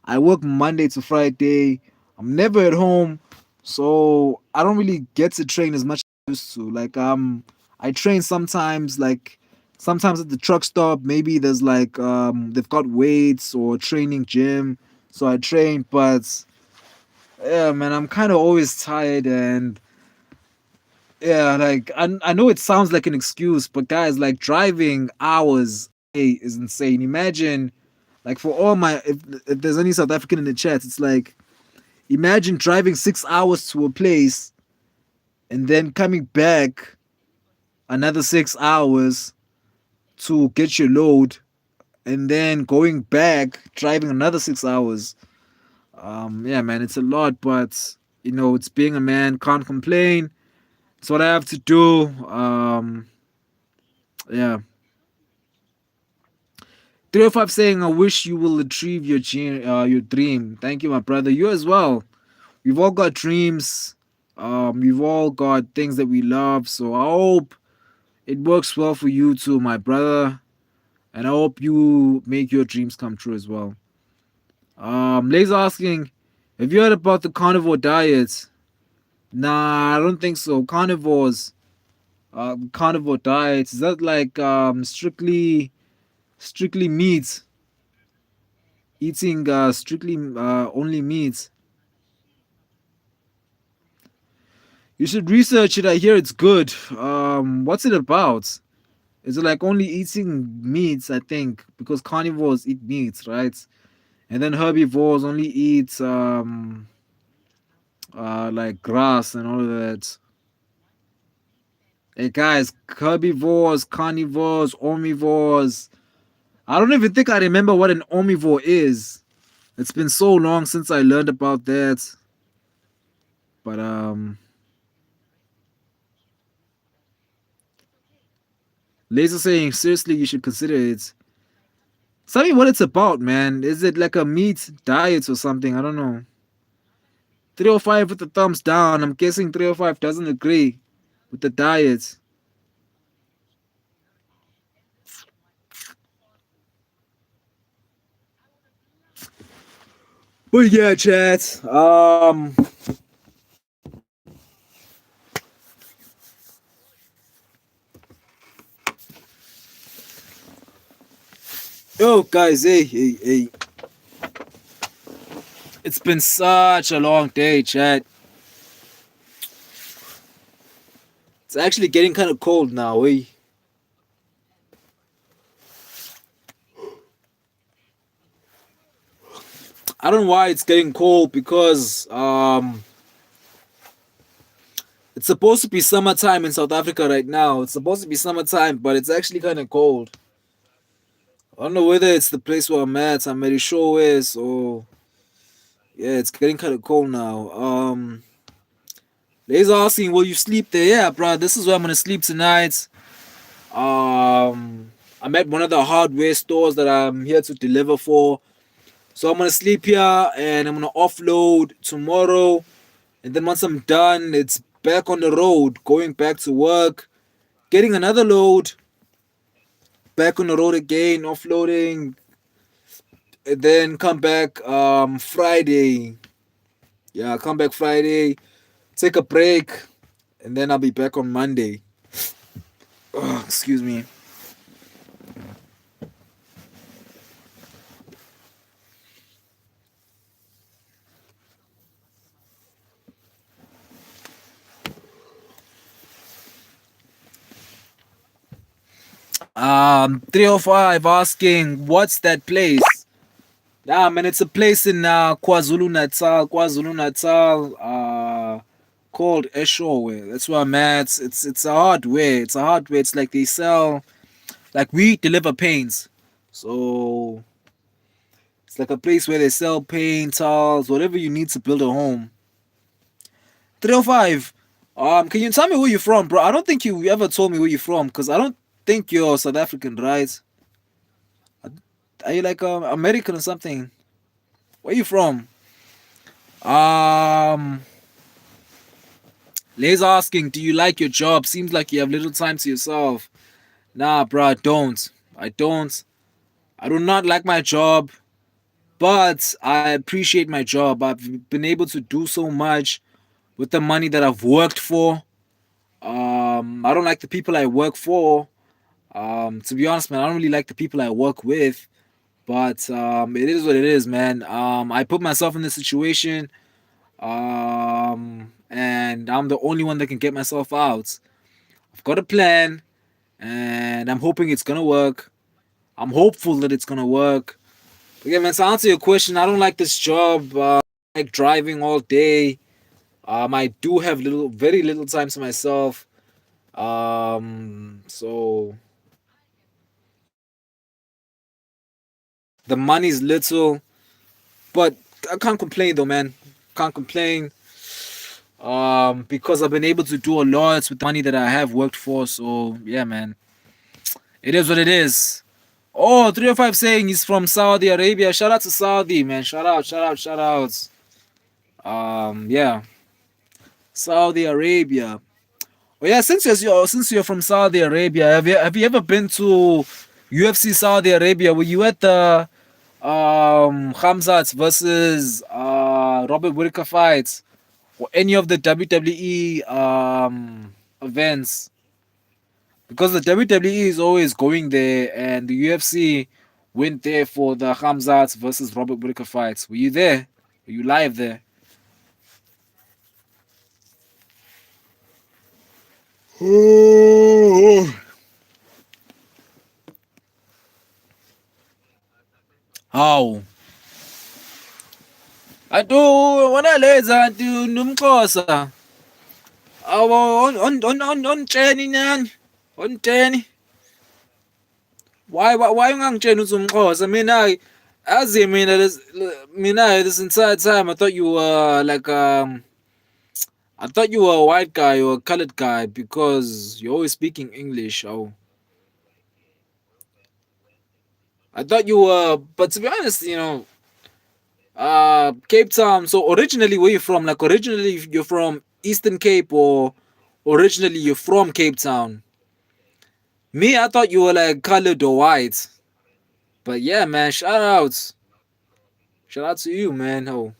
I work Monday to Friday. I'm never at home, so I don't really get to train as much as I used to. Like I train sometimes, like sometimes at the truck stop. Maybe there's like they've got weights or training gym, so I train. But yeah, man, I'm kind of always tired, and yeah, like I know it sounds like an excuse, but guys, like driving hours is insane. Imagine, like for all my if there's any South African in the chat, it's like imagine driving 6 hours to a place and then coming back another 6 hours to get your load, and then going back driving another 6 hours. Yeah, man, it's a lot, but it's being a man. Can't complain. It's what I have to do. Yeah. 305 saying, I wish you will achieve your dream. Thank you, my brother. You as well. We've all got dreams. We've all got things that we love. So I hope it works well for you too, my brother. And I hope you make your dreams come true as well. Laser asking, have you heard about the carnivore diet? Nah, I don't think so. Carnivore diets. Is that like strictly meat? Eating strictly only meat. You should research it. I hear it's good. What's it about? Is it like only eating meats? I think because carnivores eat meats, right? And then herbivores only eat like grass and all of that. Hey guys, herbivores, carnivores, omnivores. I don't even think I remember what an omnivore is. It's been so long since I learned about that. But Laser saying seriously you should consider it. Tell me what it's about, man. Is it like a meat diet or something? I don't know. 305 with the thumbs down. I'm guessing 305 doesn't agree with the diet. But yeah, chat. Yo, guys, hey. It's been such a long day, chat. It's actually getting kind of cold now, eh? I don't know why it's getting cold because it's supposed to be summertime in South Africa right now. It's supposed to be summertime, but it's actually kind of cold. I don't know whether it's the place where I'm at. I'm very sure is, or yeah, it's getting kind of cold now. They's asking, will you sleep there? Yeah, bro. This is where I'm gonna sleep tonight. I'm at one of the hardware stores that I'm here to deliver for. So I'm gonna sleep here and I'm gonna offload tomorrow. And then once I'm done, it's back on the road, going back to work, getting another load, back on the road again, offloading, and then come back Friday. Yeah, come back Friday, take a break, and then I'll be back on Monday. Ugh, excuse me. Um, 305 asking, what's that place? Nah, man, it's a place in KwaZulu Natal, called Eshowe. That's where I'm at. It's a hardware. It's a hardware. It's like they sell, like we deliver paints. So it's like a place where they sell paint, tiles, whatever you need to build a home. 305. Can you tell me where you're from, bro? I don't think you ever told me where you're from, because I don't think you're South African, right? Are you like American or something? Where you from? Um, Lay's asking, do you like your job? Seems like you have little time to yourself. Nah, bro, I don't. I don't. I do not like my job, but I appreciate my job. I've been able to do so much with the money that I've worked for. I don't like the people I work for. To be honest, man, I don't really like the people I work with. But it is what it is, man. I put myself in this situation, and I'm the only one that can get myself out. I've got a plan, and I'm hoping it's gonna work. I'm hopeful that it's gonna work. But yeah, man. To answer your question, I don't like this job. I like driving all day. I do have very little time to myself. So the money's little, but I can't complain though, man. Can't complain. Because I've been able to do a lot with the money that I have worked for. So yeah, man, it is what it is. Oh, 305 saying he's from Saudi Arabia. Shout out to Saudi, man. Shout out. Yeah, Saudi Arabia. Oh yeah, since you're from Saudi Arabia, have you ever been to UFC Saudi Arabia? Were you at the Hamzat versus Robert Whitaker fights or any of the WWE events? Because the WWE is always going there, and the UFC went there for the Hamzat versus Robert Whitaker fights. Were you there? Were you live there? How? Atu wona leza ntu numxhosa. Awu on tsheni nani? On tsheni. Why ungangitsheni uthi umxhosa? Mina this entire time I thought you were like I thought you were a white guy or a colored guy because you're always speaking English. Oh, I thought you were, but to be honest, Cape Town. So originally, where you from? Like originally, you're from Eastern Cape, or originally you're from Cape Town? Me, I thought you were like colored or white. But yeah, man, Shout out to you, man. Oh,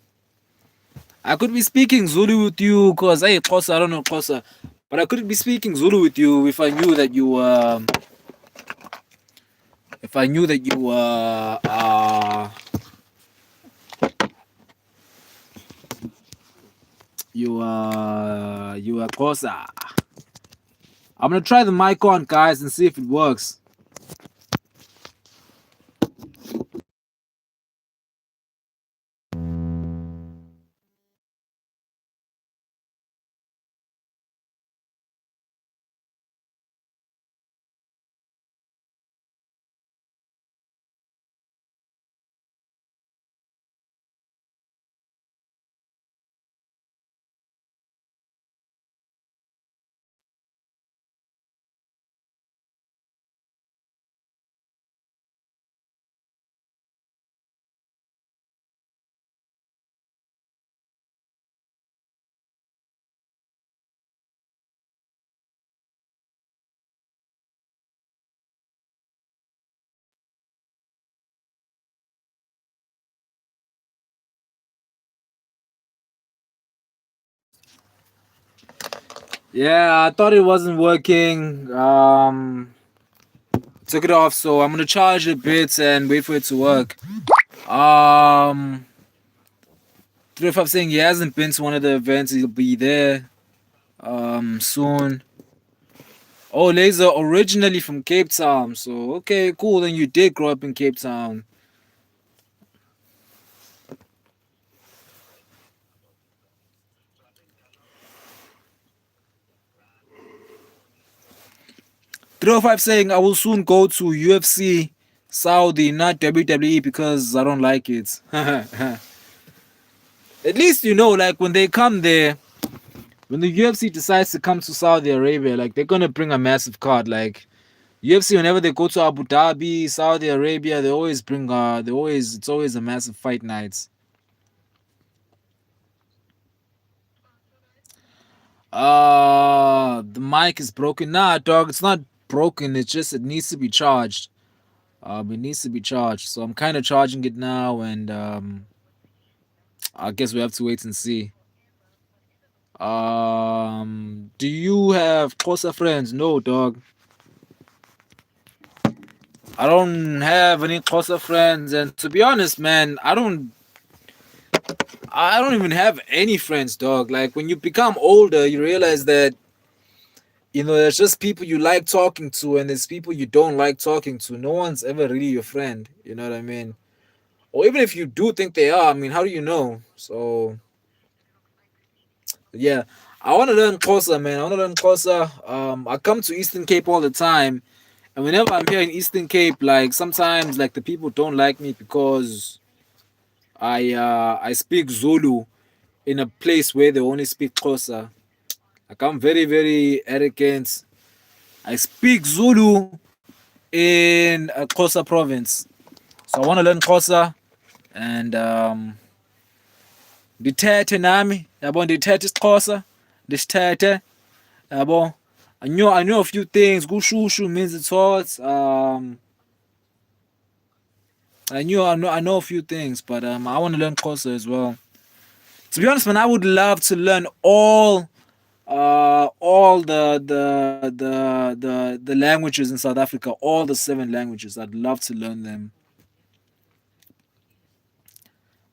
I could be speaking Zulu with you because hey, Xhosa, I don't know Xhosa, but I could be speaking Zulu with you if I knew that you if I knew that you you were Xhosa. I'm gonna try the mic on, guys, and see if it works. Yeah, I thought it wasn't working. Took it off, so I'm gonna charge it bits and wait for it to work. Um, 305 saying he hasn't been to one of the events. He'll be there soon. Oh, Laser originally from Cape Town, so okay, cool. Then you did grow up in Cape Town. Three hundred five saying I will soon go to UFC Saudi, not WWE because I don't like it. At least you know, like when they come there, when the UFC decides to come to Saudi Arabia, like they're gonna bring a massive card. Like UFC, whenever they go to Abu Dhabi, Saudi Arabia, they always bring it's always a massive fight night. The mic is broken. Nah, dog, it's not broken. It's just it needs to be charged. It needs to be charged. So I'm kind of charging it now, and I guess we have to wait and see. Do you have closer friends? No, dog. I don't have any closer friends, and to be honest, man, I don't even have any friends, dog. Like when you become older, you realize that there's just people you like talking to, and there's people you don't like talking to. No one's ever really your friend. You know what I mean? Or even if you do think they are, I mean, how do you know? So yeah, I want to learn closer, man. I want to learn closer. I come to Eastern Cape all the time, and whenever I'm here in Eastern Cape, like sometimes like the people don't like me because I speak Zulu in a place where they only speak Xhosa. Like I'm very very arrogant. I speak Zulu in a Xhosa province, so I want to learn Xhosa and ndithethe nami yabo ndithethe isiXhosa ndisithethe yabo. I know a few things. Gushushu means it's hot. I know a few things, but I want to learn Xhosa as well. To be honest, man, I would love to learn all the languages in South Africa, all the 7 languages. I'd love to learn them.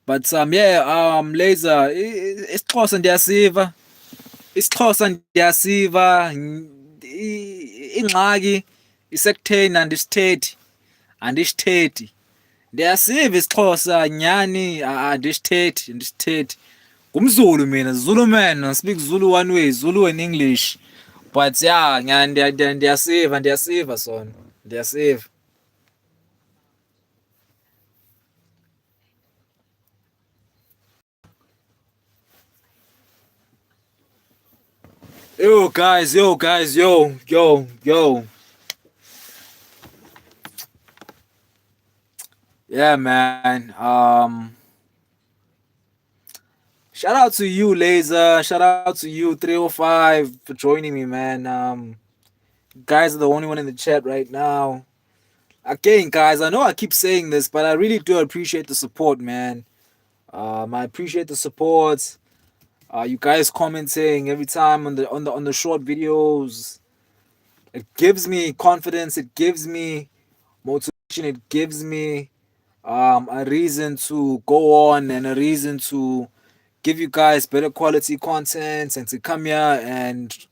But yeah, laser isiXhosa ndiyasiva. IsiXhosa ndiyasiva. Ingxaki isekutheni andisithethi. Ndiyasiva isiXhosa nyani andisithethi. Ngumzulu mina, Zulu man. I speak Zulu one way, Zulu and English. But yeah, ndiyasiva son. Ndiyasiva. Yo. Yeah, man. Shout out to you, Laser. Shout out to you, 305, for joining me, man. You guys are the only one in the chat right now. Again, guys, I know I keep saying this, but I really do appreciate the support, man. I appreciate the support. You guys commenting every time on the short videos. It gives me confidence. It gives me motivation. It gives me a reason to go on and a reason to give you guys better quality content and to come here and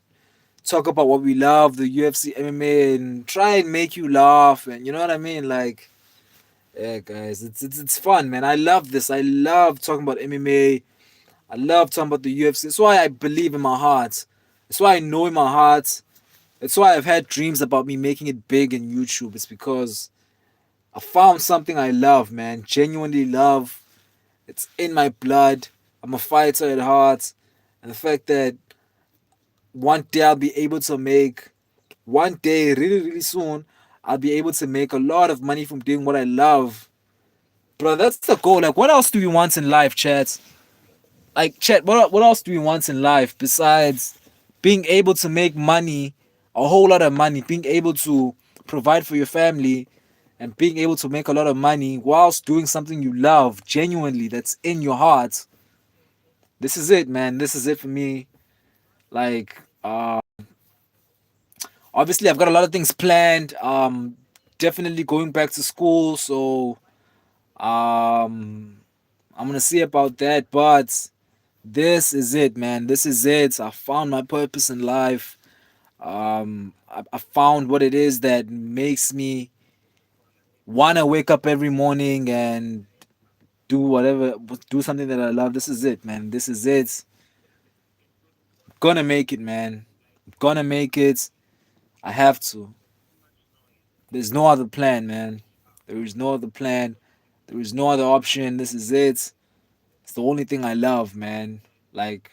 talk about what we love, the UFC, MMA, and try and make you laugh. And you know what I mean? Like, yeah, guys, it's fun, man. I love this. I love talking about MMA. I love talking about the UFC. That's why I believe in my heart. That's why I know in my heart. That's why I've had dreams about me making it big in YouTube. It's because I found something I love, man. Genuinely love. It's in my blood. I'm a fighter at heart. And the fact that one day I'll be able to make, one day, really, really soon, I'll be able to make a lot of money from doing what I love. Bro, that's the goal. Like, what else do we want in life, chat? Like, chat, what else do we want in life besides being able to make money, a whole lot of money, being able to provide for your family, and being able to make a lot of money whilst doing something you love genuinely that's in your heart? This is it, man. This is it for me. Like, obviously, I've got a lot of things planned. Definitely going back to school, so um, I'm gonna see about that. But this is it, man. This is it. I found my purpose in life. I found what it is that makes me wanna wake up every morning and do whatever, do something that I love. This is it, man. This is it. Gonna make it, man. Gonna make it. I have to. There's no other plan, man. There is no other plan. There is no other option. This is it. It's the only thing I love, man. Like,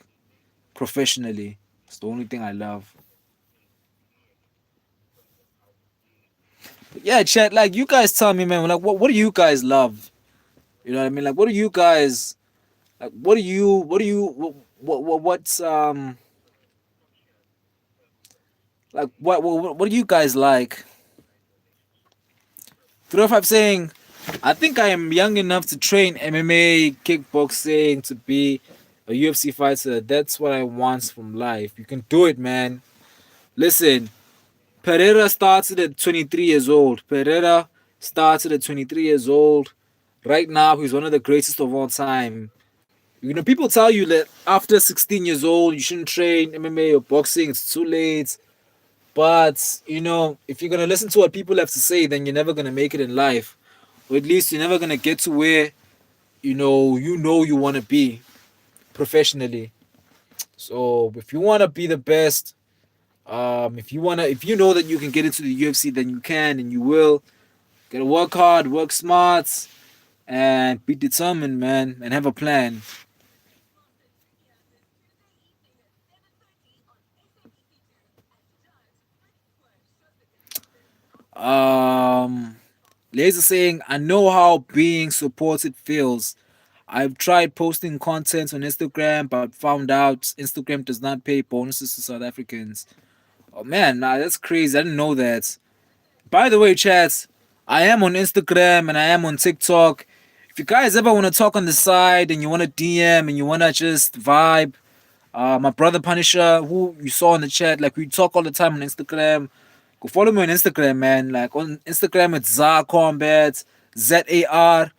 professionally, it's the only thing I love. But yeah, chat. Like, you guys tell me, man. Like, what do you guys love? You know what I mean? Like, what do you guys like? What do you what's like what do you guys like? 305 saying, I think I am young enough to train MMA, kickboxing, to be a UFC fighter. That's what I want from life. You can do it, man. Listen, Pereira started at 23 years old. Pereira started at 23 years old. Right now, he's one of the greatest of all time. You know, people tell you that after 16 years old, you shouldn't train MMA or boxing. It's too late. But, you know, if you're going to listen to what people have to say, then you're never going to make it in life. Or at least you're never going to get to where, you want to be professionally. So if you want to be the best, if you know that you can get into the UFC, then you can and you will. Gotta work hard, work smart, and be determined, man, and have a plan. Um, Laser saying, I know how being supported feels. I've tried posting content on Instagram, but found out Instagram does not pay bonuses to South Africans. Oh man, nah, that's crazy. I didn't know that. By the way, chats, I am on Instagram and I am on TikTok. If you guys ever want to talk on the side and you want to DM and you want to just vibe, my brother Punisher, who you saw in the chat, like we talk all the time on Instagram. Go follow me on Instagram, man. Like on Instagram, it's Zar-Kombat, ZARKOMBAT.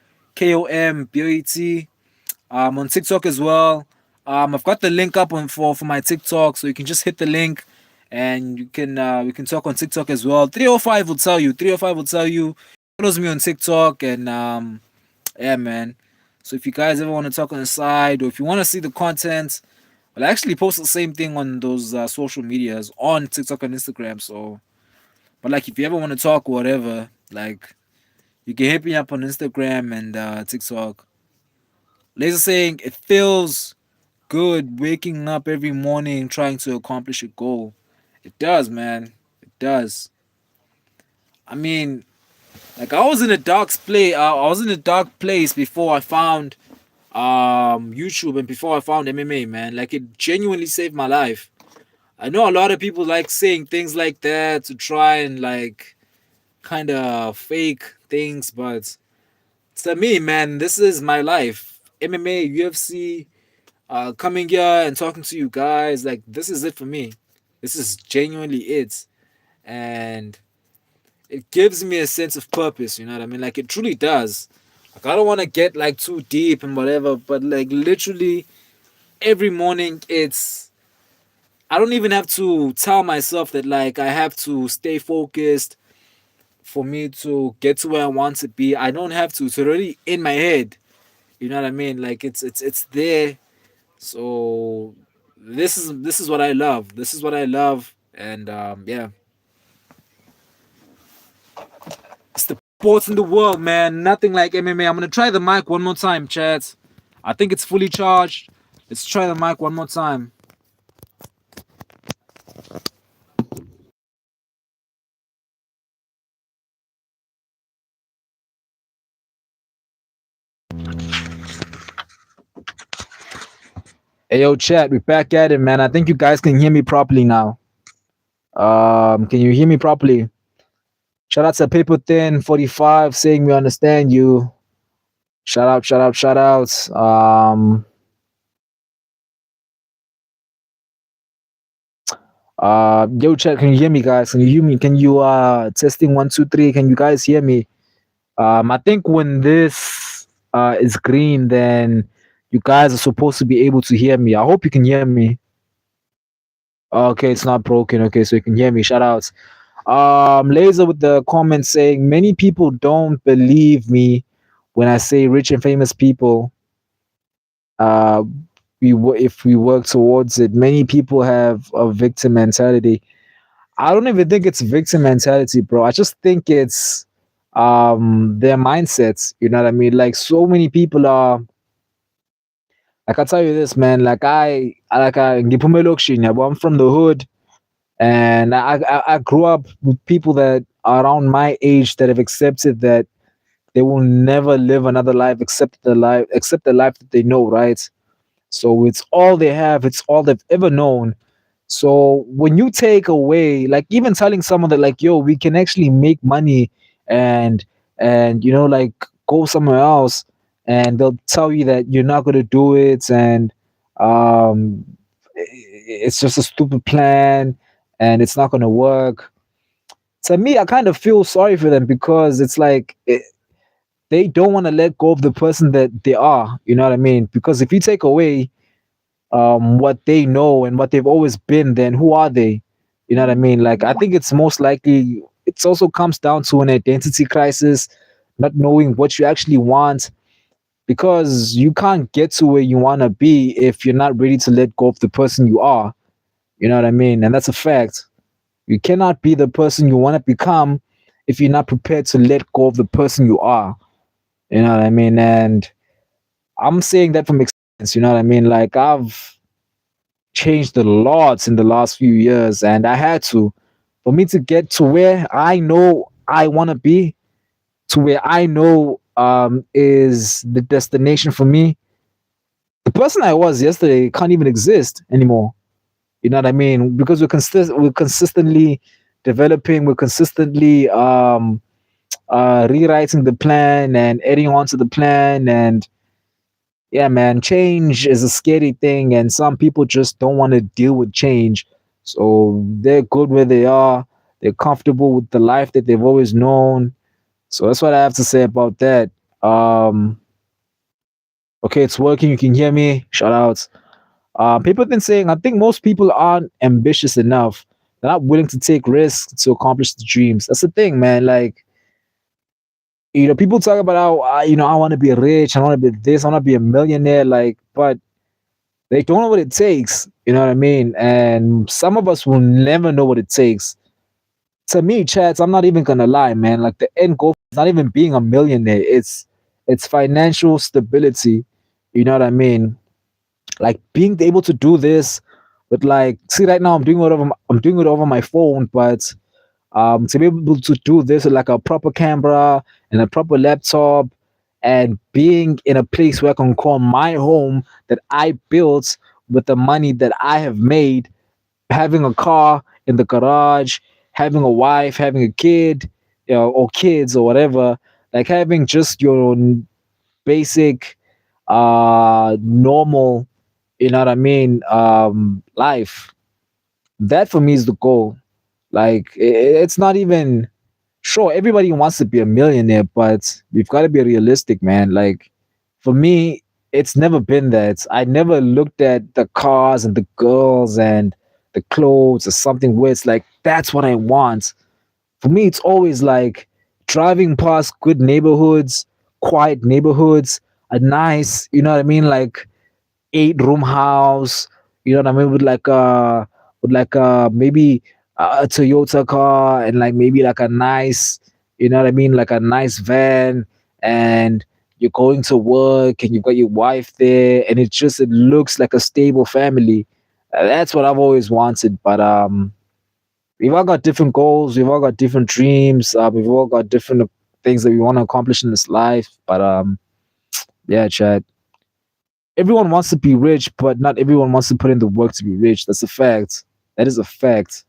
On TikTok as well. I've got the link up on for my TikTok, so you can just hit the link, and you can we can talk on TikTok as well. 305 will tell you. 305 will tell you. Follows me on TikTok, and yeah, man. So if you guys ever want to talk on the side, or if you want to see the content, well, I actually post the same thing on those social medias on TikTok and Instagram. So, but like if you ever want to talk or whatever, like you can hit me up on Instagram and TikTok. Laser saying it feels good waking up every morning trying to accomplish a goal. It does, man. It does. I mean, like I was in a I was in a dark place before I found YouTube and before I found MMA, man. Like it genuinely saved my life. I know a lot of people like saying things like that to try and like kind of fake things, but to me, man, this is my life. MMA, UFC, coming here and talking to you guys, like this is it for me. This is genuinely it. And it gives me a sense of purpose, you know what I mean? Like it truly does. Like I don't want to get like too deep and whatever, but like literally every morning it's I don't even have to tell myself that like I have to stay focused for me to get to where I want to be. I don't have to. It's already in my head. You know what I mean? Like it's there. So this is what I love. This is what I love. And yeah, it's the sports in the world, man. Nothing like MMA. I'm gonna try the mic one more time, chat. I think it's fully charged. Let's try the mic one more time. Hey yo, chat, we're back at it, man. I think you guys can hear me properly now. Can you hear me properly? Shout out to Paper Thin 45 saying we understand you. Shout out, shout out, shout out. Yo, chat, can you hear me, guys? Can you hear me? Can you testing 1 2 3? Can you guys hear me? I think when this is green, then you guys are supposed to be able to hear me. I hope you can hear me. Okay, it's not broken. Okay, so you can hear me. Shout outs. Laser with the comment saying many people don't believe me when I say rich and famous people. Uh, if we work towards it, many people have a victim mentality. I don't even think it's victim mentality, bro. I just think it's their mindsets. You know what I mean? Like so many people are. Like I tell you this, man. Ngiphume elokishini, yabo, I'm from the hood. And I grew up with people that are around my age that have accepted that they will never live another life except the life that they know, right? So it's all they have, it's all they've ever known. So when you take away, like even telling someone that like, yo, we can actually make money and like go somewhere else, and they'll tell you that you're not gonna do it, and um it's just a stupid plan and it's not gonna work. To me, I kind of feel sorry for them because it's like they don't want to let go of the person that they are. You know what I mean? Because if you take away what they know and what they've always been, then who are they? You know what I mean? Like I think it's most likely it also comes down to an identity crisis, not knowing what you actually want, because you can't get to where you want to be if you're not ready to let go of the person you are. You know what I mean? And that's a fact. You cannot be the person you want to become if you're not prepared to let go of the person you are. You know what I mean? And I'm saying that from experience. You know what I mean? Like I've changed a lot in the last few years, and I had to, for me to get to where I know I want to be, to where I know is the destination for me. The person I was yesterday can't even exist anymore. You know what I mean? Because we're consistently developing, we're consistently rewriting the plan and adding on to the plan. And yeah, man, change is a scary thing, and some people just don't want to deal with change. So they're good where they are, they're comfortable with the life that they've always known. So that's what I have to say about that. um okay, it's working, you can hear me. Shout outs. People have been saying, I think most people aren't ambitious enough. They're not willing to take risks to accomplish the dreams. That's the thing, man. Like, people talk about how, I want to be rich, I want to be this, I want to be a millionaire. Like, but they don't know what it takes. You know what I mean? And some of us will never know what it takes. To me, chats, I'm not even gonna lie, man. Like the end goal is not even being a millionaire. It's financial stability. You know what I mean? Like being able to do this with, like, see, right now I'm doing it over my phone, but to be able to do this with like a proper camera and a proper laptop, and being in a place where I can call my home that I built with the money that I have made, having a car in the garage, having a wife, having a kid, or kids or whatever, like having just your basic normal, you know what I mean, life. That for me is the goal. Like it's not even sure everybody wants to be a millionaire, but we've got to be realistic, man. Like for me, it's never been that. I never looked at the cars and the girls and the clothes or something where it's like that's what I want. For me, it's always like driving past good neighborhoods, quiet neighborhoods, a nice, you know what I mean, like 8 room house, you know what I mean, with like maybe a Toyota car and like maybe like a nice, you know what I mean, like a nice van, and you're going to work and you've got your wife there and it looks like a stable family. That's what I've always wanted. But we've all got different goals, we've all got different dreams, we've all got different things that we want to accomplish in this life. But yeah, Chad, everyone wants to be rich, but not everyone wants to put in the work to be rich. That's a fact. That is a fact.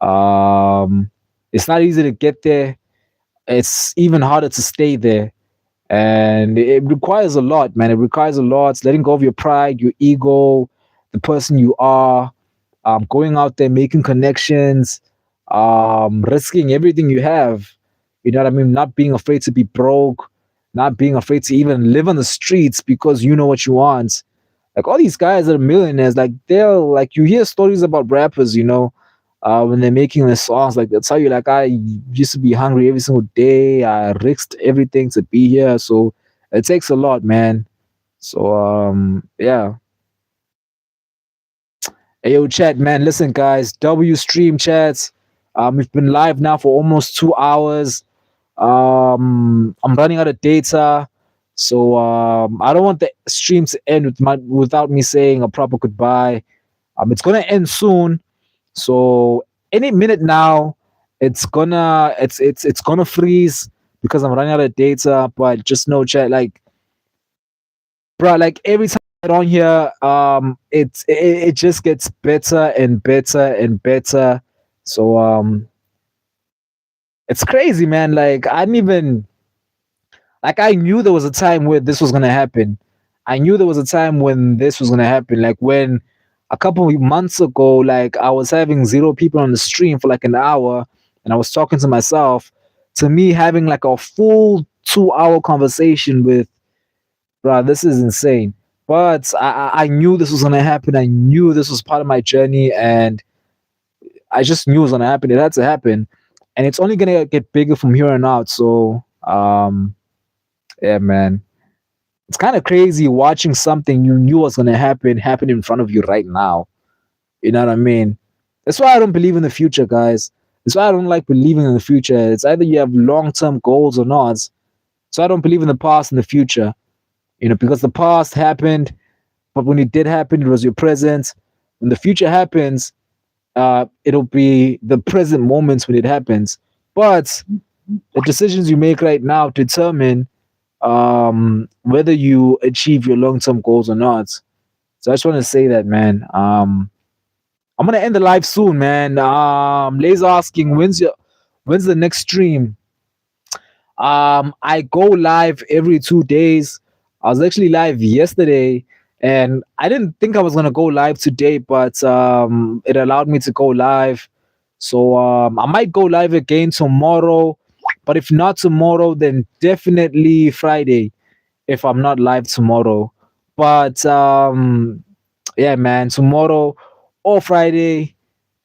Um, it's not easy to get there. It's even harder to stay there, and it requires a lot, man. It requires a lot. It's letting go of your pride, your ego, the person you are. Going out there, making connections, risking everything you have. You know what I mean? Not being afraid to be broke, not being afraid to even live on the streets because you know what you want. Like all these guys that are millionaires, like they're like you hear stories about rappers, when they're making their songs, like they'll tell you like I used to be hungry every single day. I risked everything to be here. So it takes a lot, man. So yeah. Hey, yo, chat, man. Listen, guys. W stream chats. We've been live now for almost 2 hours. I'm running out of data, so I don't want the stream to end without me saying a proper goodbye. It's gonna end soon, so any minute now, it's gonna freeze because I'm running out of data. But just know, chat, like, bro, like every time I get on here, it just gets better and better and better. So it's crazy, man. Like I didn't even like I knew there was a time where this was gonna happen. I knew there was a time when this was gonna happen. Like when a couple of months ago, like I was having 0 people on the stream for like an hour, and I was talking to myself. To me, having like a full 2 hour conversation with, bro, this is insane. But I knew this was gonna happen. I knew this was part of my journey, and I just knew it was gonna happen. It had to happen, and it's only gonna get bigger from here on out. So, yeah, man, it's kind of crazy watching something you knew was gonna happen in front of you right now. You know what I mean? That's why I don't believe in the future, guys. That's why I don't like believing in the future. It's either you have long term goals or not. So I don't believe in the past and the future. Because the past happened, but when it did happen, it was your present. When the future happens, it'll be the present moments when it happens. But the decisions you make right now determine whether you achieve your long term goals or not. So I just want to say that, man. I'm gonna end the live soon, man. Laser asking when's the next stream? I go live every 2 days. I was actually live yesterday, and I didn't think I was gonna go live today, but it allowed me to go live. So I might go live again tomorrow, but if not tomorrow, then definitely Friday if I'm not live tomorrow. But yeah, man, tomorrow or Friday,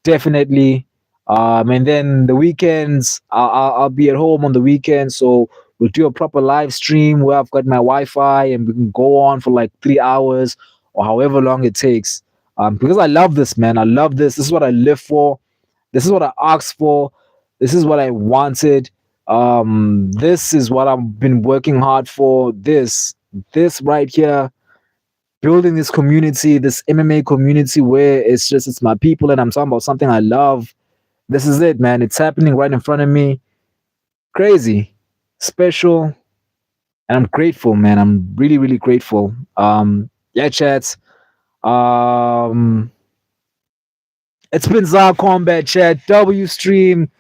definitely. And then the weekends, I'll be at home on the weekends, so we'll do a proper live stream where I've got my Wi-Fi and we can go on for like 3 hours or however long it takes. Because I love this, man. I love this. This is what I live for. This is what I asked for. This is what I wanted. This is what I've been working hard for. This right here, building this community, this MMA community where it's my people and I'm talking about something I love. This is it, man. It's happening right in front of me. Crazy, special, and I'm grateful, man. I'm really, really grateful. Yeah, chats. Um, it's been Zar-Kombat, chat. W stream.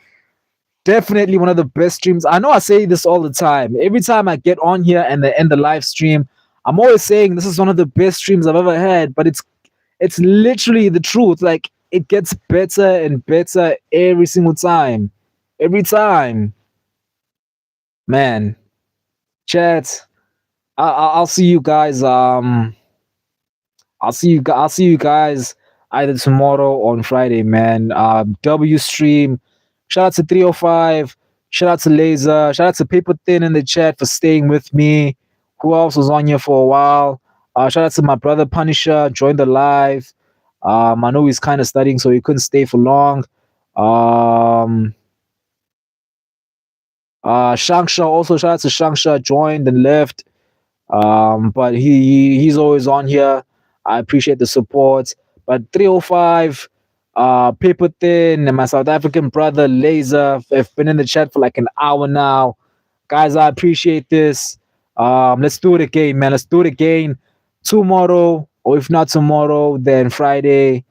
Definitely one of the best streams. I know I say this all the time. Every time I get on here and end the live stream, I'm always saying this is one of the best streams I've ever had, but it's literally the truth. Like it gets better and better every single time. Every time. Man. Chat. I'll see you guys. I'll see you guys either tomorrow or on Friday, man. W stream. Shout out to 305. Shout out to Laser. Shout out to Paper Thin in the chat for staying with me. Who else was on here for a while? Shout out to my brother Punisher. Joined the live. I know he's kind of studying, so he couldn't stay for long. Um, Shangsha also shout out to Shangsha. Joined and left. But he's always on here. I appreciate the support. But 305, Paper Thin, and my South African brother Laser have been in the chat for like an hour now. Guys, I appreciate this. Let's do it again, man. Let's do it again tomorrow, or if not tomorrow, then Friday.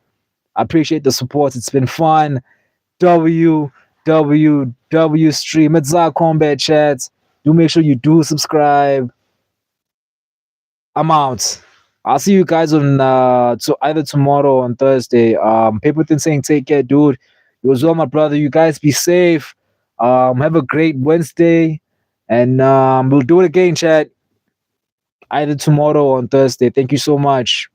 I appreciate the support. It's been fun. W stream. It's Zar-Kombat chats. Do make sure you do subscribe. I'm out. I'll see you guys on either tomorrow or on Thursday. Paperton saying take care, dude. You as well, my brother. You guys be safe. Have a great Wednesday. And we'll do it again, chat. Either tomorrow or on Thursday. Thank you so much.